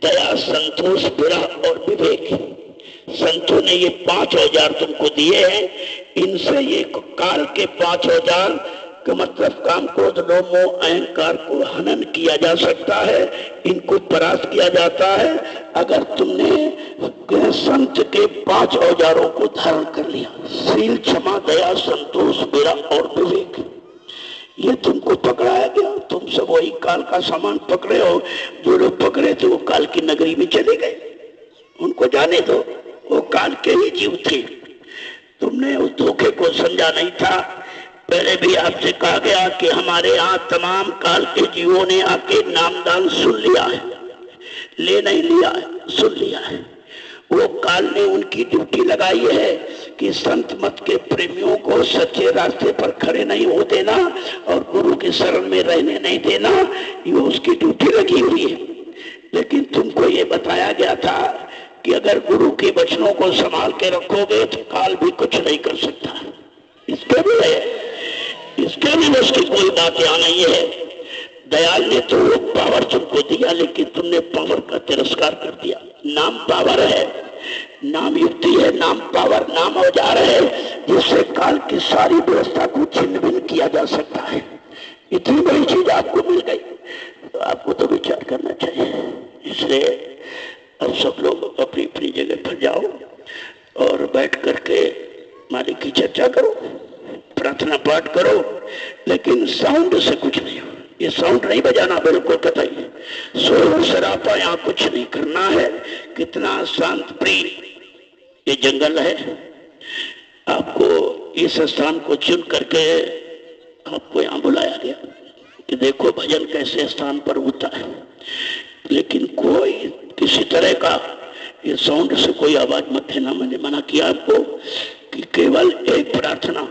दया, संतोष, विरह और विवेक। संतों ने ये 5 औजार तुमको दिए हैं। इनसे ये काल के 5 औजार का मतलब काम, क्रोध, लोभ, मोह, अहंकार को हनन किया जा सकता है, इनको परास्त किया जाता है अगर तुमने संत के 5 औजारों को धारण कर लिया। शील, क्षमा, दया, संतोष, विरह और विवेक, ये तुमको पकड़ाया गया। तुम सब वही काल का सामान पकड़े हो। जो लोग पकड़े थे वो काल की नगरी में चले गए, उनको जाने दो, वो काल के ही जीव थे। तुमने उस धोखे को समझा नहीं था। पहले भी आपसे कहा गया कि हमारे यहाँ तमाम काल के जीवों ने आके नामदान सुन लिया है, ले नहीं लिया है, सुन लिया है। वो काल ने उनकी ड्यूटी लगाई है कि संत मत के प्रेमियों को सच्चे रास्ते पर खड़े नहीं हो देना और गुरु के शरण में रहने नहीं देना, ये उसकी ड्यूटी लगी हुई है। लेकिन तुमको ये बताया गया था कि अगर गुरु के वचनों को संभाल के रखोगे तो काल भी कुछ नहीं कर सकता। इसके भी है, इसके भी बस की कोई बात यहाँ नहीं है। दयाल ने तो वो पावर तुमको दिया, लेकिन तुमने पावर का तिरस्कार कर दिया। नाम पावर है, नाम युक्ति है, नाम पावर, नाम औजार है, जिससे काल की सारी व्यवस्था को छिन्न भिन्न किया जा सकता है। इतनी बड़ी चीज आपको मिल गई तो आपको तो विचार करना चाहिए। इसलिए अब सब लोग अपनी अपनी जगह पर जाओ और बैठ करके मालिक की चर्चा करो, प्रार्थना पाठ करो, लेकिन साउंड से कुछ नहीं हो। ये साउंड नहीं बजाना, बिल्कुल कतई शोर शराबा यहाँ कुछ नहीं करना है। कितना शांत प्रिय ये जंगल है। आपको इस स्थान को चुन करके आपको यहाँ बुलाया गया कि देखो भजन कैसे स्थान पर होता है, लेकिन कोई किसी तरह का ये साउंड से कोई आवाज मत देना। मैंने मना किया आपको कि केवल एक प्रार्थना,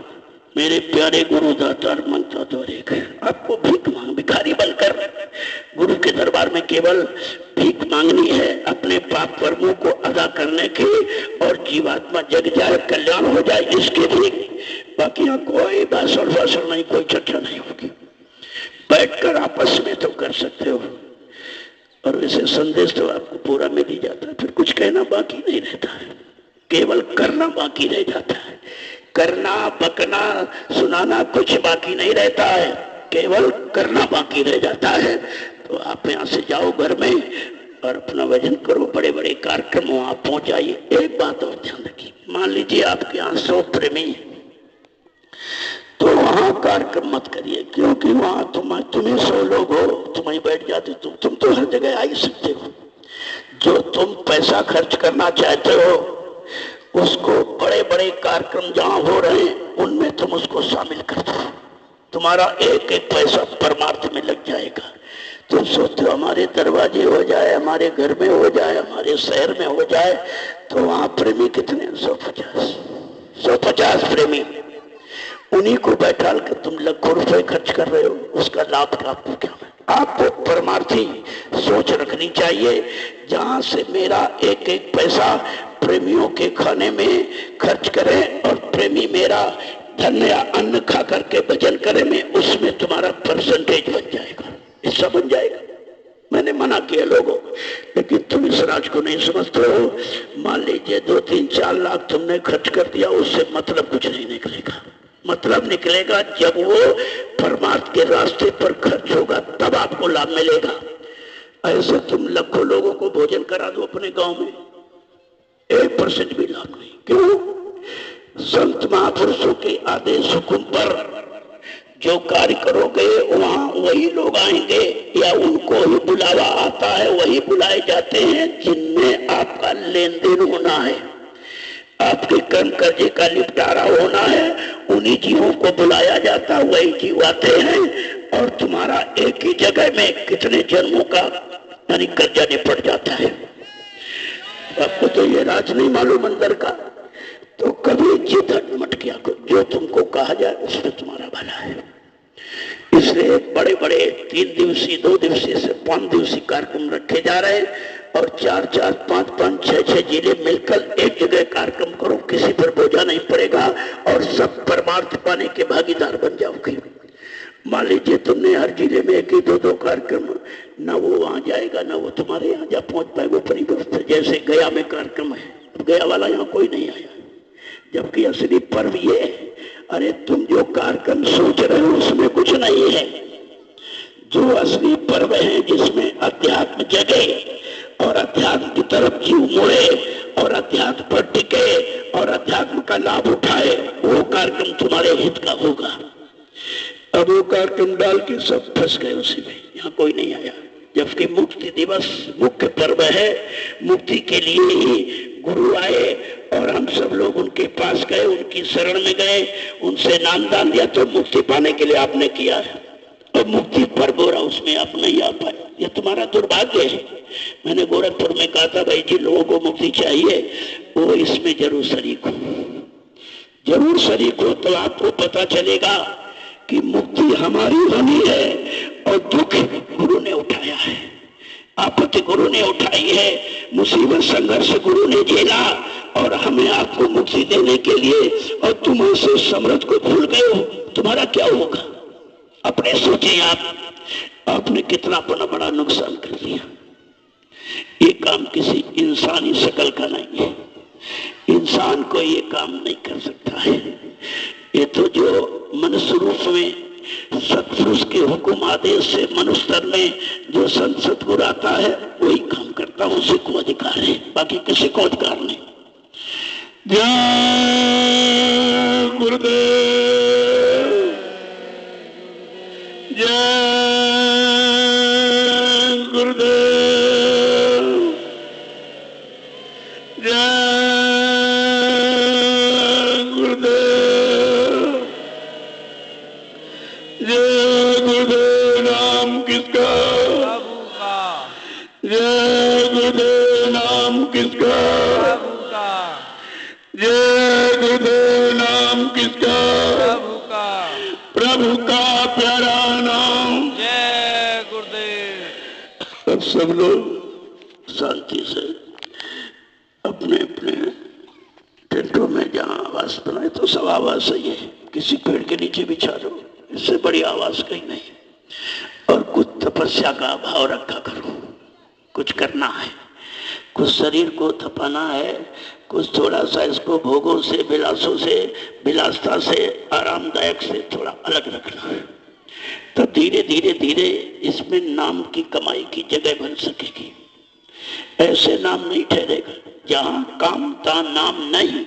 मेरे प्यारे गुरु दातार मंगता तो एक। आपको भीख मांग, भिखारी बनकर गुरु के दरबार में केवल भीख मांगनी है, अपने पाप कर्मों को अदा करने की, और जीवात्मा जग जाए, कल्याण हो जाए, इसके भी। बाकी यहाँ कोई भाषण भाषण नहीं, कोई चर्चा नहीं होगी। बैठकर आपस में तो कर सकते हो, और वैसे संदेश तो आपको पूरा मिल ही जाता है। फिर कुछ कहना बाकी नहीं रहता है, केवल करना बाकी रह जाता है। करना, बकना, सुनाना कुछ बाकी नहीं रहता है, केवल करना बाकी रह जाता है। तो आप यहाँ से जाओ घर में और अपना भजन करो, बड़े बड़े कार्यक्रम वहां पहुंच जाइए। एक बात और ध्यान रखिए, मान लीजिए आपके यहाँ 100 प्रेमी तो वहां कार्यक्रम मत करिए, क्योंकि वहां तुम्हें 100 लोग हो, तुम वहीं बैठ जाते, तुम तो हर जगह आ ही सकते हो। जो तुम पैसा खर्च करना चाहते हो उसको, बड़े बड़े कार्यक्रम जहां हो रहे हैं उनमें तुम उसको शामिल कर दो, तुम्हारा एक एक पैसा परमार्थ में लग जाएगा। तुम सोचते हो हमारे दरवाजे हो जाए, हमारे घर में हो जाए, हमारे शहर में हो जाए, तो वहां प्रेमी कितने? 150 प्रेमी, उन्हीं को बैठा कर तुम लाखों रुपए खर्च कर रहे हो, उसका लाभ आपको क्या है? आपको परमार्थी सोच रखनी चाहिए, जहां से मेरा एक एक पैसा प्रेमियों के खाने में खर्च करे और प्रेमी मेरा धन या अन्न खा करके भजन करे, में उसमें तुम्हारा परसेंटेज बन जाएगा, हिस्सा बन जाएगा। मैंने मना किया लोगों, लेकिन तुम इस राज को नहीं समझते हो। मान लीजिए 2, 3, 4 लाख तुमने खर्च कर दिया, उससे मतलब कुछ नहीं निकलेगा। मतलब निकलेगा जब वो परमार्थ के रास्ते पर खर्च होगा, तब आपको लाभ मिलेगा। ऐसे तुम लाखों लोगों को भोजन करा दो अपने गांव में, 1% भी लाभ नहीं। क्यों? संत महापुरुषों के आदेश हुकुम पर जो कार्य करोगे वहां वही लोग आएंगे, या उनको ही बुलावा आता है, वही बुलाए जाते हैं जिनमें आपका लेन देन होना है, आपके कर्म कर्जे का निपटारा होना है। उन्हीं जीवों को बुलाया जाता है, वही जीव आते हैं, और तुम्हारा एक ही जगह में कितने जन्मों का यानी कर्जा निपट जाता है। आपको तो ये राज नहीं मालूम अंदर का, तो कभी जिद मत किया करो, जो तुमको कहा जाए उसमें तुम्हारा भला है। इसलिए बड़े बड़े 3 दिवसीय, 2 दिवसीय से 5 दिवसीय कार्यक्रम रखे जा रहे हैं, और 4-4, 5-5, 6-6 जिले मिलकर एक जगह कार्यक्रम करो, किसी पर बोझा नहीं पड़ेगा, और सब परमार्थ पाने के भागीदार बन जाओगे। मान लीजिए तुमने हर जिले में 1 ही 2 कार्यक्रम, ना वो वहां जाएगा ना वो तुम्हारे यहाँ जा पहुंच पाएगा परिवर्तन। जैसे गया में कार्यक्रम है, गया वाला यहाँ कोई नहीं आया, जबकि असली पर्व ये है। अरे तुम जो कार्यक्रम सोच रहे हो उसमें कुछ नहीं है। जो असली पर्व है जिसमें अध्यात्म जगे और अध्यात्म की तरफ जीव मुड़े और अध्यात्म पर टिके और अध्यात्म का लाभ उठाए, वो कार्यक्रम तुम्हारे हित का होगा। अब वो कार्यक्रम डाल के सब फंस गए उसी में, यहाँ कोई नहीं आया। जबकि मुक्ति दिवस मुख्य पर्व है, मुक्ति के लिए ही गुरु आए और हम सब लोग उनके पास गए, उनकी शरण में गए, उनसे नाम दान दिया, तो मुक्ति पाने के लिए आपने किया है। और मुक्ति पर्व हो रहा, उसमें आप नहीं आ पाए, ये तुम्हारा दुर्भाग्य है। मैंने गोरखपुर में कहा था, भाई जी लोगों को मुक्ति चाहिए, वो इसमें जरूर शरीक हो, जरूर शरीक हो, तो आपको पता चलेगा कि मुक्ति हमारी होनी है और दुख गुरु ने उठाया है। आपत्ति गुरु ने उठाई है, मुसीबत संघर्ष गुरु ने झेला और हमें आपको मुक्ति देने के लिए, और तुम ऐसे समर्थ को भूल गए हो, तुम्हारा क्या होगा? अपने सोचे आपने कितना अपना बड़ा नुकसान कर दिया। ये काम किसी इंसानी शकल का नहीं है, इंसान को ये काम नहीं कर सकता है। ये तो जो मनुष्य रूप में सत्पुरुष के हुक्म आदेश से मनुष्य स्तर में जो संत सतगुरु आता है वही काम करता, उसी को अधिकार है, बाकी किसी को अधिकार नहीं। जय गुरुदेव, जय गुरुदेव, जय गुरुदेव, जय गुरुदेव। नाम किसका? प्रभु का। जय गुरुदेव। नाम किसका? प्रभु का। जय गुरुदेव। नाम किसका? प्रभु का। प्रभु का प्यारा नाम। जय गुरुदेव। अब सब लोग शांति से अपने अपने टेंटों में जहाँ आवास बनाए तो सब आवाज सही है, किसी पेड़ के नीचे बिछा दो, इससे बड़ी आवाज कहीं नहीं। और कुछ तपस्या का भाव रखा करो, कुछ करना है, कुछ शरीर को थपाना है, कुछ थोड़ा सा इसको भोगों से, विलासों से, विलासता से, आरामदायक से थोड़ा अलग रखना है। तो धीरे धीरे धीरे इसमें नाम की कमाई की जगह बन सकेगी। ऐसे नाम नहीं ठहरेगा जहां कामता नाम नहीं,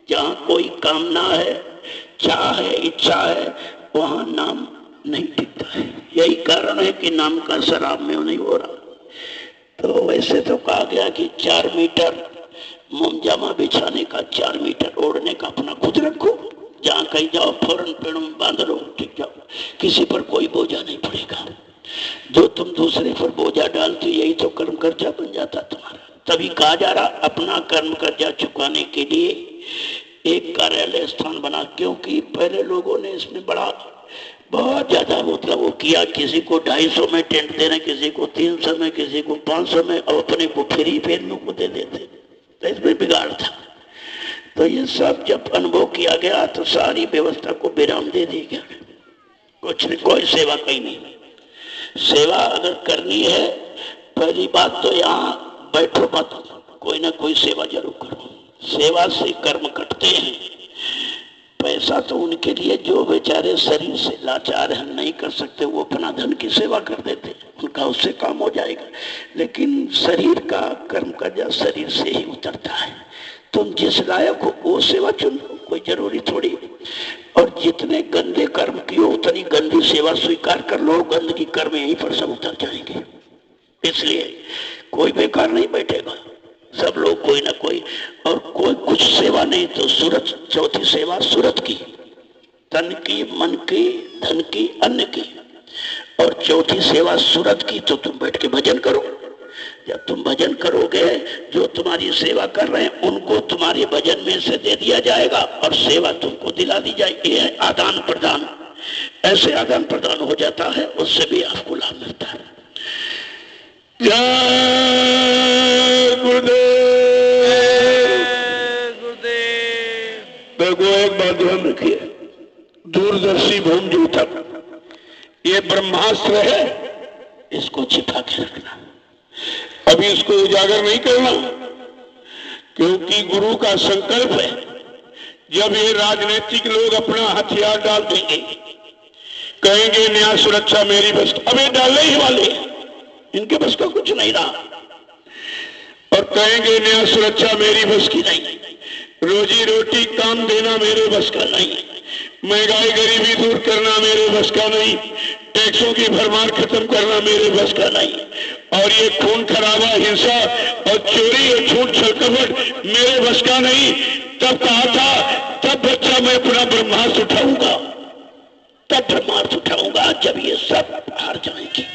जहां कोई कामना है, चाह है, इच्छा है, वहां नाम नहीं टिकता है। यही कारण है कि नाम का शराब में नहीं हो रहा। तो वैसे तो कहा गया कि 4 मीटर मोमजामा बिछाने का, 4 मीटर ओढ़ने का अपना खुद रखो, जहां कहीं जाओ फौरन पेड़ों में बांध लो, ठीक जाओ, किसी पर कोई बोझा नहीं पड़ेगा। जो तुम दूसरे पर बोझा डालते यही तो कर्म कर्जा बन जाता तुम्हारा। तभी कहा जा रहा अपना कर्म कर्जा चुकाने के लिए एक कार्यालय स्थान बना, क्योंकि पहले लोगों ने इसमें बहुत ज्यादा मतलब वो किया, किसी को 250 में टेंट दे रहे, किसी को 300 में, किसी को 500 में, और अपने को फ्री फेरने को दे देते, तो इसमें बिगाड़ था। तो ये सब जब अनुभव किया गया तो सारी व्यवस्था को विराम दे दी गया, कुछ नहीं, कोई सेवा कहीं नहीं। सेवा अगर करनी है, पहली बात तो यहाँ बैठो मत, कोई ना कोई सेवा जरूर करो। सेवा से कर्म कटते हैं। पैसा तो उनके लिए जो बेचारे शरीर से लाचार हैं, नहीं कर सकते, वो अपना धन की सेवा कर देते, उनका उससे काम हो जाएगा। लेकिन शरीर का कर्म कर्जा शरीर से ही उतरता है। तुम जिस लायक हो वो सेवा चुन लो, कोई जरूरी थोड़ी। और जितने गंदे कर्म किए उतनी गंदी सेवा स्वीकार कर लो, गंदगी कर्म यहीं पर सब उतर जाएंगे। इसलिए कोई बेकार नहीं बैठेगा, सब लोग कोई ना कोई, और कोई कुछ सेवा नहीं तो सूरत, चौथी सेवा सूरत की, तन की, मन की, धन की, अन्न की। और चौथी सेवा सूरत की, तो तुम बैठ के भजन करो। जब तुम भजन करोगे, जो तुम्हारी सेवा कर रहे हैं उनको तुम्हारे भजन में से दे दिया जाएगा और सेवा तुमको दिला दी जाएगी। ये है आदान प्रदान। ऐसे आदान प्रदान हो जाता है, उससे भी आपको लाभ मिलता है। जय गुरुदेव। देखो एक बात ध्यान रखिए, दूरदर्शी भूमि तक ये ब्रह्मास्त्र है, इसको छिपा के रखना, अभी इसको उजागर नहीं करना, क्योंकि गुरु का संकल्प है जब ये राजनीतिक लोग अपना हथियार डाल देंगे, कहेंगे न्याय सुरक्षा मेरी बस, अब ये डालने ही वाले हैं, इनके बस का कुछ नहीं रहा, और कहेंगे न्याय सुरक्षा मेरी बस की नहीं, रोजी रोटी काम देना मेरे बस का नहीं, महंगाई गरीबी दूर करना मेरे बस का नहीं, टैक्सों की भरमार खत्म करना मेरे बस का नहीं, और ये खून खराबा, हिंसा और चोरी और झूठ छलकपट मेरे बस का नहीं। तब कहा था, तब बच्चा मैं अपना ब्रह्मास्त्र उठाऊंगा, तब ब्रह्मास्त्र उठाऊंगा जब ये सब हार जाएंगे,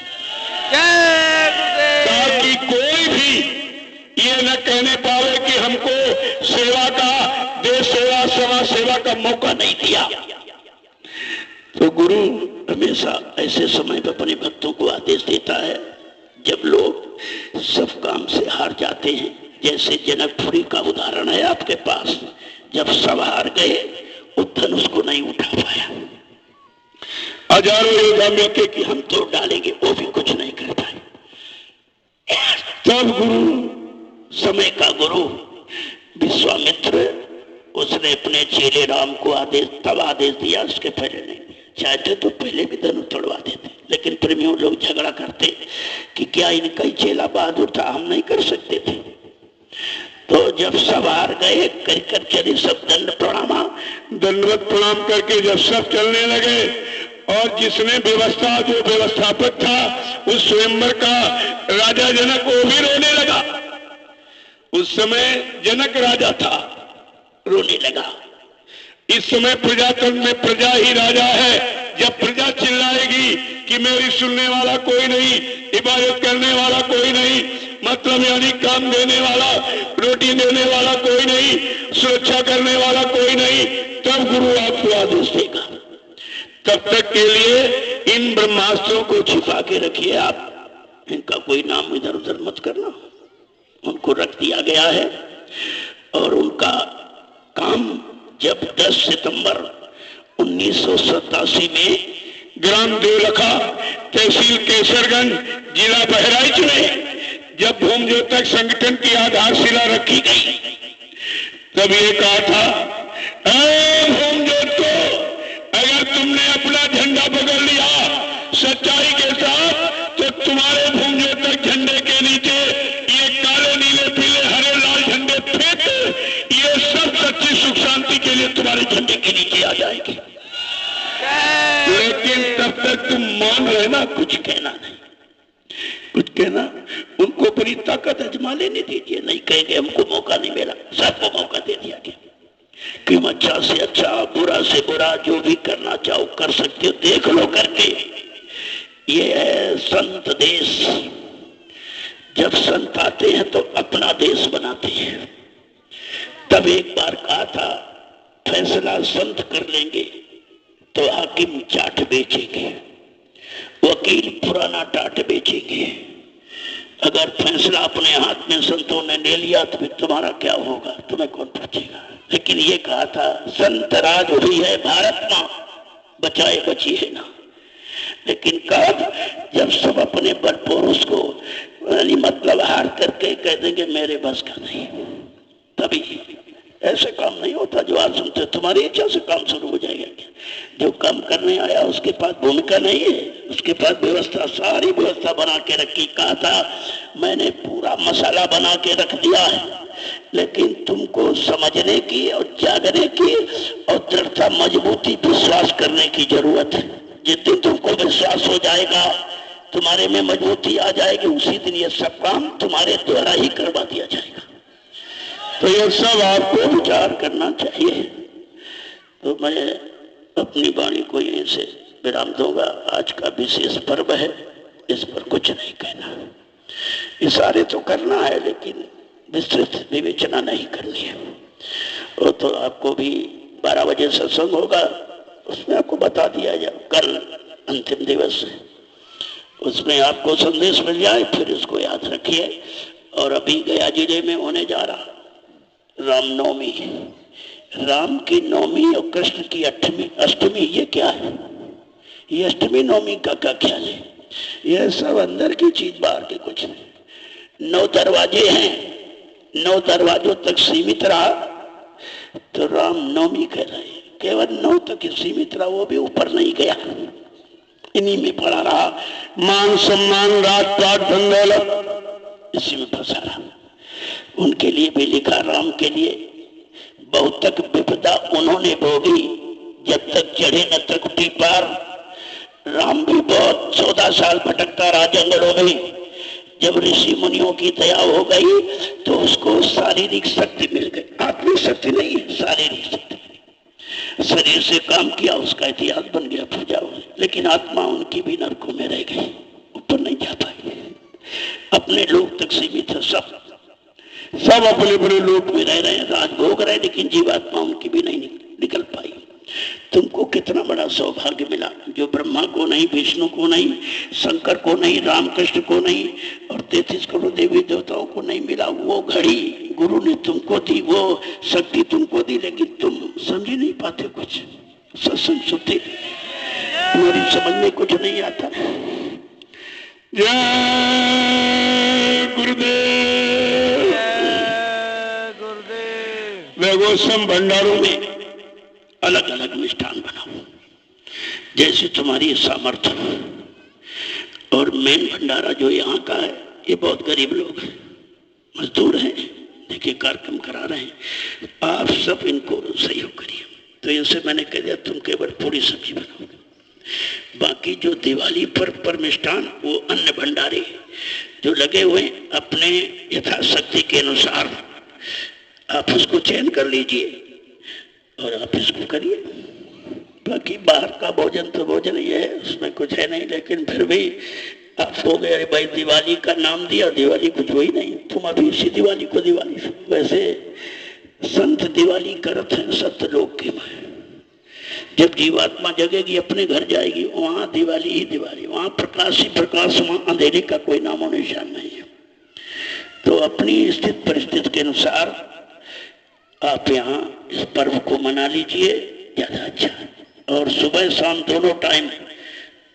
ताकि कोई भी ये न कहने पावे कि हमको सेवा का, देश सेवा, समाज सेवा का मौका नहीं दिया। तो गुरु हमेशा ऐसे समय पर अपने भक्तों को आदेश देता है, जब लोग सब काम से हार जाते हैं, जैसे जनकपुरी का उदाहरण है आपके पास, जब सब हार गए वो धनुष को नहीं उठा पाया, हजारों योद्धा मिलके कि हम तोड़ डालेंगे, वो भी कुछ नहीं कर पाए। तब गुरु, समय का गुरु विश्वामित्र, उसने अपने चेले राम को तब आदेश दिया, उसके पहले नहीं। चाहते तो पहले भी धनुष तोड़वा देते, लेकिन प्रेमियों लोग झगड़ा करते कि क्या इनका ही चेला बहादुर था, हम नहीं कर सकते थे। तो जब सब हार गए, कर चले सब दंडवत प्रणाम करके जब सब चलने लगे, और जिसने व्यवस्था, जो व्यवस्थापक था उस स्वयंवर का, राजा जनक, वो भी रोने लगा। उस समय जनक राजा था, रोने लगा। इस समय प्रजातंत्र में प्रजा ही राजा है। जब प्रजा चिल्लाएगी कि मेरी सुनने वाला कोई नहीं, इबादत करने वाला कोई नहीं, मतलब यानी काम देने वाला, रोटी देने वाला कोई नहीं, सुरक्षा करने वाला कोई नहीं, तब गुरु आपको आदेश देगा। तब तक के लिए इन ब्रह्मास्त्रों को छिपा के रखिए आप, इनका कोई नाम इधर उधर मत करना। उनको रख दिया गया है, और उनका काम जब 10 सितंबर 1987 में ग्राम देवलखा, तहसील केसरगंज, जिला बहराइच में जब भूमि ज्योतक संगठन की आधारशिला रखी गई, तब ये कहा था, भूमि ज्योत, अगर तुमने अपना झंडा पकड़ लिया सच्चाई के साथ, तो तुम्हारे भूमि ज्योतक झंडे के नीचे ये काले, नीले, पीले, हरे, लाल झंडे फेंक, ये सब सच्ची सुख शांति के लिए तुम्हारे झंडे के नीचे आ जाएगी। लेकिन तब तक तुम मौन रहना, कुछ कहना नहीं, कुछ कहना। उनको अपनी ताकत आजमा लेने दीजिए, नहीं कहेंगे हमको मौका नहीं मिला, सबको मौका दे दिया गया कि अच्छा से अच्छा, बुरा से बुरा, जो भी करना चाहो कर सकते हो, देख लो करके। ये है संत देश। जब संत आते हैं तो अपना देश बनाते हैं। तब एक बार कहा था, फैसला संत कर लेंगे तो हाकिम चाट बेचेंगे, वकील पुराना टाट बेचेंगे। अगर फैसला अपने हाथ में संतों ने ले लिया तो फिर तुम्हारा क्या होगा, तुम्हें कौन पूछेगा। लेकिन ये कहा था, संत राज हुई है भारत मां, बचाए बचिए ना। लेकिन कब, जब सब अपने बल पुरुष को मतलब हार करके कह देंगे मेरे बस का नहीं, तभी। ऐसे काम नहीं होता जो आज सुनते, तुम्हारी इच्छा से काम शुरू हो जाएगा क्या? जो काम करने आया उसके पास भूमिका नहीं है, उसके पास व्यवस्था, सारी व्यवस्था बना के रखी। कहा था मैंने पूरा मसाला बना के रख दिया है, लेकिन तुमको समझने की और जागने की और दृढ़ता, मजबूती, विश्वास करने की जरूरत है। जिस दिन तुमको विश्वास हो जाएगा, तुम्हारे में मजबूती आ जाएगी, उसी दिन ये सब काम तुम्हारे द्वारा ही करवा दिया जाएगा। तो ये सब आपको विचार करना चाहिए। तो मैं अपनी वाणी को यहीं से विराम दूंगा। आज का विशेष पर्व है, इस पर कुछ नहीं कहना। इशारे तो करना है, लेकिन विस्तृत विवेचना नहीं करनी है। वो तो आपको भी 12 बजे सत्संग होगा, उसमें आपको बता दिया जाए। कल अंतिम दिवस है, उसमें आपको संदेश मिल जाए, फिर इसको याद रखिए। और अभी गया जिले में होने जा रहा रामनवमी, राम की नवमी और कृष्ण की अष्टमी, ये क्या है? ये अष्टमी नवमी का क्या ख्याल है? यह सब अंदर की चीज, बाहर की कुछ नहीं। 9 दरवाजे हैं, 9 दरवाजों तक सीमित रहा तो राम नवमी कह रहे हैं। केवल 9 तक सीमित रहा, वो भी ऊपर नहीं गया, इन्हीं में पड़ा रहा। मान सम्मान, राजपाट, धन दौलत, इसी में फंसा रहा। उनके लिए भी लिखा, राम के लिए बहुत तक विपदा उन्होंने भोगी, जब तक चढ़े न त्रिकुटी पार। राम भी बहुत 14 साल भटकता रहा जंगलों में। जब ऋषि मुनियों की दया हो गई तो उसको शारीरिक शक्ति मिल गई, आत्मिक शक्ति नहीं है, शारीरिक शक्ति। शरीर से काम किया, उसका इतिहास बन गया, पूजा हो। लेकिन आत्मा उनकी भी नरकों में रह गई, ऊपर नहीं जा पाई, अपने लोक तक सीमित है। सब अपने अपने लोक में रह रहे हैं, राज भोग रहे हैं, लेकिन जीवात्मा उनकी भी नहीं निकल पाई। तुमको कितना बड़ा सौभाग्य मिला, जो ब्रह्मा को नहीं, विष्णु को नहीं, शंकर को नहीं, रामकृष्ण को नहीं और 33 करोड़ देवी देवताओं को नहीं मिला। वो घड़ी गुरु ने तुमको दी, वो शक्ति तुमको दी, लेकिन तुम समझ नहीं पाते कुछ। सत्संग सुनते तुम्हारी समझ में कुछ नहीं आता। जय गुरुदेव। वेगोत्सव भंडारों में अलग अलग मिष्ठान बनाओ जैसी तुम्हारी सामर्थ्य। और मेन भंडारा जो यहाँ का है, ये बहुत गरीब लोग हैं, मजदूर हैं, देखिए कार्यक्रम करा रहे हैं, आप सब इनको सहयोग करिए। तो इनसे मैंने कह दिया तुम केवल पूरी सब्जी बनाओ, बाकी जो दिवाली पर मिष्ठान वो अन्य भंडारे जो लगे हुए अपने यथाशक्ति के अनुसार आप उसको चयन कर लीजिए और आप इसको करिए। बाकी बाहर का भोजन तो भोजन ही है, उसमें कुछ है नहीं, लेकिन फिर भी आप हो गए अरे भाई दिवाली का नाम दिया, दिवाली कुछ हुई नहीं, तुम अभी इसी दिवाली को दिवाली। वैसे संत दिवाली करत हैं सत्य लोग के में। जब जीवात्मा जगेगी अपने घर जाएगी, वहां दिवाली ही दिवाली, वहां प्रकाश ही प्रकाश, वहां अंधेरे का कोई नामो निशान नहीं है। तो अपनी स्थित परिस्थिति के अनुसार आप यहाँ इस पर्व को मना लीजिए, ज्यादा अच्छा। और सुबह शाम दोनों टाइम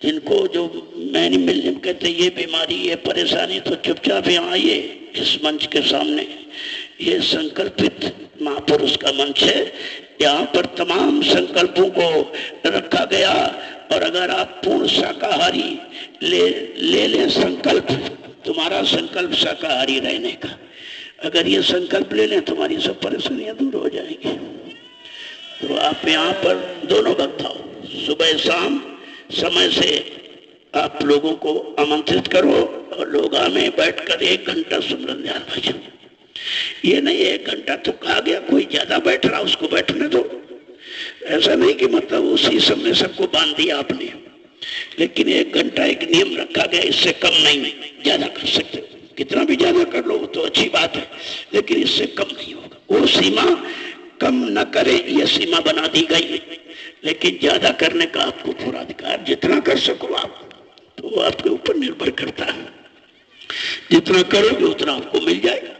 जिनको जो मैंने मिलने कहते ये बीमारी ये परेशानी, तो चुपचाप यहाँ आइए इस मंच के सामने। ये संकल्पित महापुरुष का मंच है, यहाँ पर तमाम संकल्पों को रखा गया। और अगर आप पूर्ण शाकाहारी ले लें संकल्प, तुम्हारा संकल्प शाकाहारी रहने का, अगर ये संकल्प ले लें तुम्हारी सब परेशानियां दूर हो जाएंगी। तो आप यहाँ पर दोनों वक्त आओ, सुबह शाम समय से आप लोगों को आमंत्रित करो और लोग आमे बैठकर 1 घंटा सुमरन ध्यान भजन। ये नहीं 1 घंटा तो कहा गया, कोई ज्यादा बैठ रहा उसको बैठने दो। ऐसा नहीं कि मतलब उसी समय सबको बांध दिया आपने, लेकिन 1 घंटा एक नियम रखा गया, इससे कम नहीं, ज्यादा कर सकते। कितना भी ज्यादा कर लो तो अच्छी बात है, लेकिन इससे कम नहीं होगा। वो सीमा कम न करे, ये सीमा बना दी गई, लेकिन ज्यादा करने का आपको पूरा अधिकार। जितना कर सको आप, तो आपके ऊपर निर्भर करता है। जितना करोगे उतना आपको मिल जाएगा।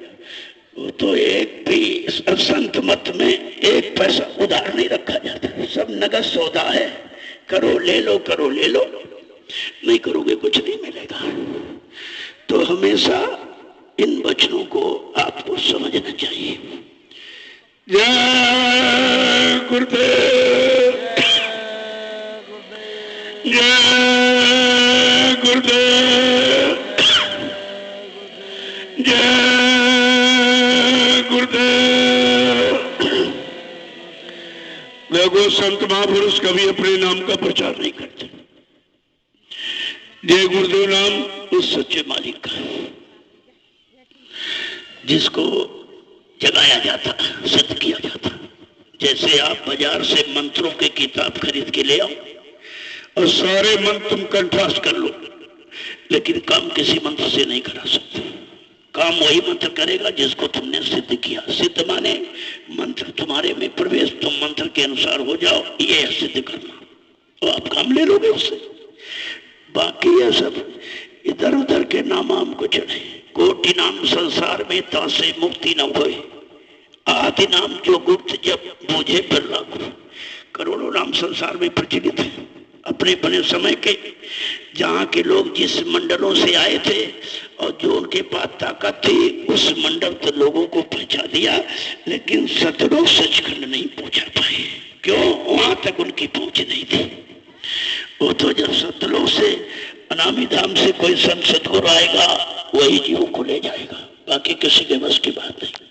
वो तो एक भी संत मत में 1 पैसा उधार नहीं रखा जाता, सब नगद सौदा है। करो ले लो, करो ले लो, नहीं करोगे कुछ नहीं मिलेगा। तो हमेशा इन वचनों को आपको समझना चाहिए। जय गुरुदेव, जय गुरुदेव, जय गुरुदेव। देखो संत महापुरुष कभी अपने नाम का प्रचार नहीं करते। जय गुरुदेव नाम उस सच्चे मालिक का जिसको जगाया जाता, सिद्ध किया जाता। जैसे आप बाजार से मंत्रों की किताब खरीद के ले आओ और सारे मंत्र तुम कंठस्थ कर लो, लेकिन काम किसी मंत्र से नहीं करा सकते। काम वही मंत्र करेगा जिसको तुमने सिद्ध किया। सिद्ध माने मंत्र तुम्हारे में प्रवेश, तुम मंत्र के अनुसार हो जाओ, ये है सिद्ध करना, तो आप काम ले लोगे उससे। बाकी ये सब इधर उधर के नाम हमको चढ़े। कोटि नाम संसार में तासे मुक्ति न होए, आदि नाम जो गुप्त जब बूझे फिर लाखों। करोड़ों नाम संसार में प्रचलित है। अपने अपने समय के जहाँ के लोग जिस मंडलों से आए थे और जो उनके पास ताकत थी, उस मंडल तो लोगों को पहुंचा दिया, लेकिन सतलोक सचखंड नहीं पहुंचा पाए। क्यों? वहां तक उनकी पहुंच नहीं थी। वो तो जब सतलोक से अनामी धाम से कोई संत सतगुरु आएगा, वही जीवों को ले जाएगा, बाकी किसी के बस की बात नहीं।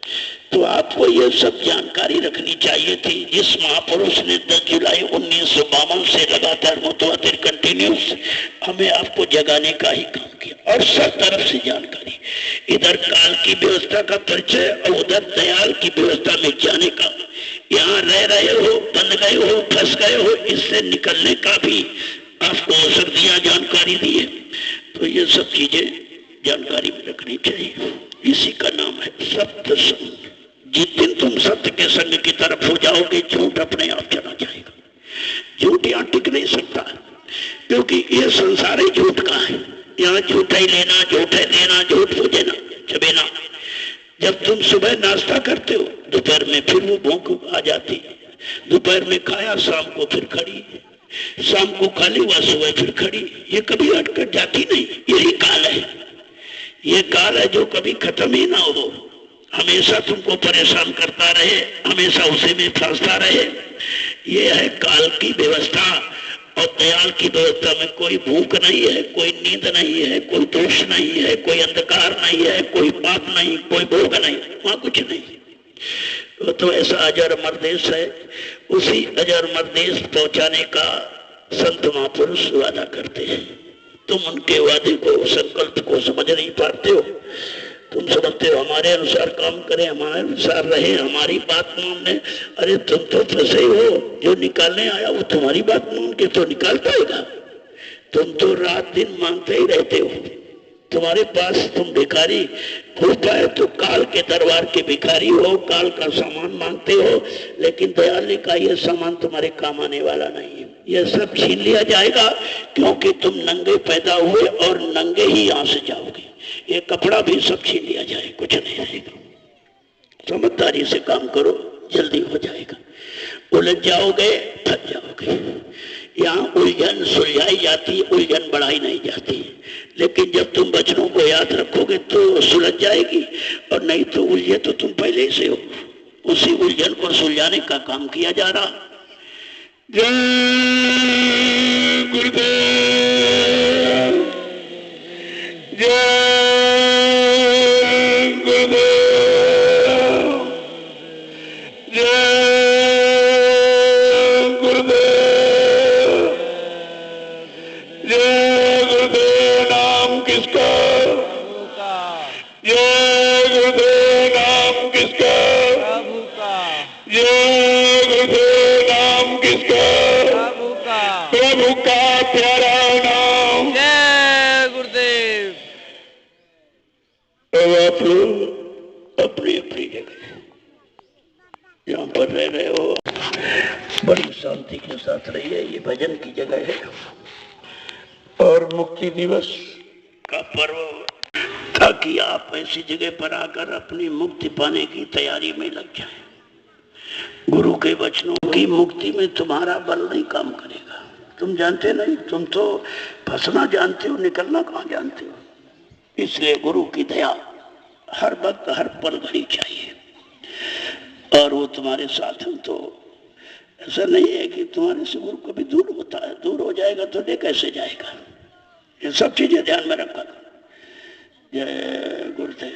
तो आपको ये सब जानकारी रखनी चाहिए थी। जिस महापुरुष ने 10 जुलाई 1952 से लगातार मुतवातिर कंटिन्यूस हमें आपको जगाने का ही काम किया, और सब तरफ से जानकारी, इधर काल की व्यवस्था का परिचय और उधर दयाल की व्यवस्था में जाने का। यहाँ रह रहे हो, बंद गए हो, फंस गए हो, इससे निकलने का भी आपको अवसर दिया, जानकारी दी है। तो ये सब चीजें जानकारी में रखनी चाहिए। इसी का नाम है सत्य संग। जिस दिन तुम सत्य के संग की तरफ हो जाओगे, झूठ अपने आप चला जाएगा। झूठ यहाँ टिक नहीं सकता, क्योंकि ये संसार ही झूठ का है। यहाँ झूठा ही लेना, झूठा ही देना, झूठ बुझेना चबेना। जब तुम सुबह नाश्ता करते हो, दोपहर में फिर वो भूख आ जाती, दोपहर में खाया, शाम को फिर खड़ी, शाम को खाली हुआ, सुबह फिर खड़ी, ये कभी अटकट जाती नहीं। यही काल है, ये काल है जो कभी खत्म ही ना हो, हमेशा तुमको परेशान करता रहे, हमेशा उसी में फंसता रहे। ये है काल की व्यवस्था। और दयाल की व्यवस्था में कोई भूख नहीं है, कोई नींद नहीं है, कोई दोष नहीं है, कोई अंधकार नहीं है, कोई पाप नहीं, कोई भोग नहीं, वहां कुछ नहीं। वो तो ऐसा अजर अमर देश है। उसी अजर अमर देश पहुंचाने का संत महापुरुष वादा करते हैं। तुम उनके वादे को, संकल्प को समझ नहीं पाते हो। तुम समझते हो हमारे अनुसार काम करें, हमारे अनुसार रहे, हमारी बात मानने। अरे तुम तो फंसे हो, जो निकालने आया वो तुम्हारी बात मान के तो निकाल पाएगा। तुम तो रात दिन मांगते ही रहते हो। तुम्हारे पास तुम भिखारी हो पाए तो काल के दरबार के भिखारी हो, काल का सामान मांगते हो, लेकिन दयाल ने कहा यह सामान तुम्हारे काम आने वाला नहीं है, यह सब छीन लिया जाएगा, क्योंकि तुम नंगे पैदा हुए और नंगे ही यहां से जाओगे। ये कपड़ा भी सब छीन लिया जाए, कुछ नहीं रहेगा। समझदारी से काम करो, जल्दी हो जाएगा। उलझ जाओगे, थक जाओगे। यहाँ उलझन सुलझाई जाती, उलझन बढ़ाई नहीं जाती। लेकिन जब तुम वचनों को याद रखोगे तो सुलझ जाएगी, और नहीं तो उलझे तो तुम पहले से हो। उसी उलझन को सुलझाने का काम किया जा रहा। जय गुरुदेव, जय गुरुदेव, जय गुरुदेव, जय गुरुदेव। नाम किसका? जय गुरुदेव। नाम किसका? प्रभु का। जय गुरुदेव। नाम किसका? प्रभु का। प्रभु का प्यारा नाम। जय गुरुदेव। अब आप लोग अपनी अपनी जगह जहाँ पर रह रहे हो बड़ी शांति के साथ रहिए। ये भजन की जगह है और मुक्ति दिवस का पर्व, ताकि आप ऐसी जगह पर आकर अपनी मुक्ति पाने की तैयारी में लग जाएं। गुरु के वचनों की मुक्ति में तुम्हारा बल नहीं काम करेगा। तुम जानते नहीं, तुम तो फंसना जानते हो, निकलना कहाँ जानते हो। इसलिए गुरु की दया हर वक्त हर पल घड़ी चाहिए, और वो तुम्हारे साथ हैं। तो ऐसा नहीं है कि तुम्हारे से गुरु कभी दूर होता है, दूर हो जाएगा तो ले कैसे जाएगा। ये सब चीजें ध्यान में रखा। जय गुरुदेव।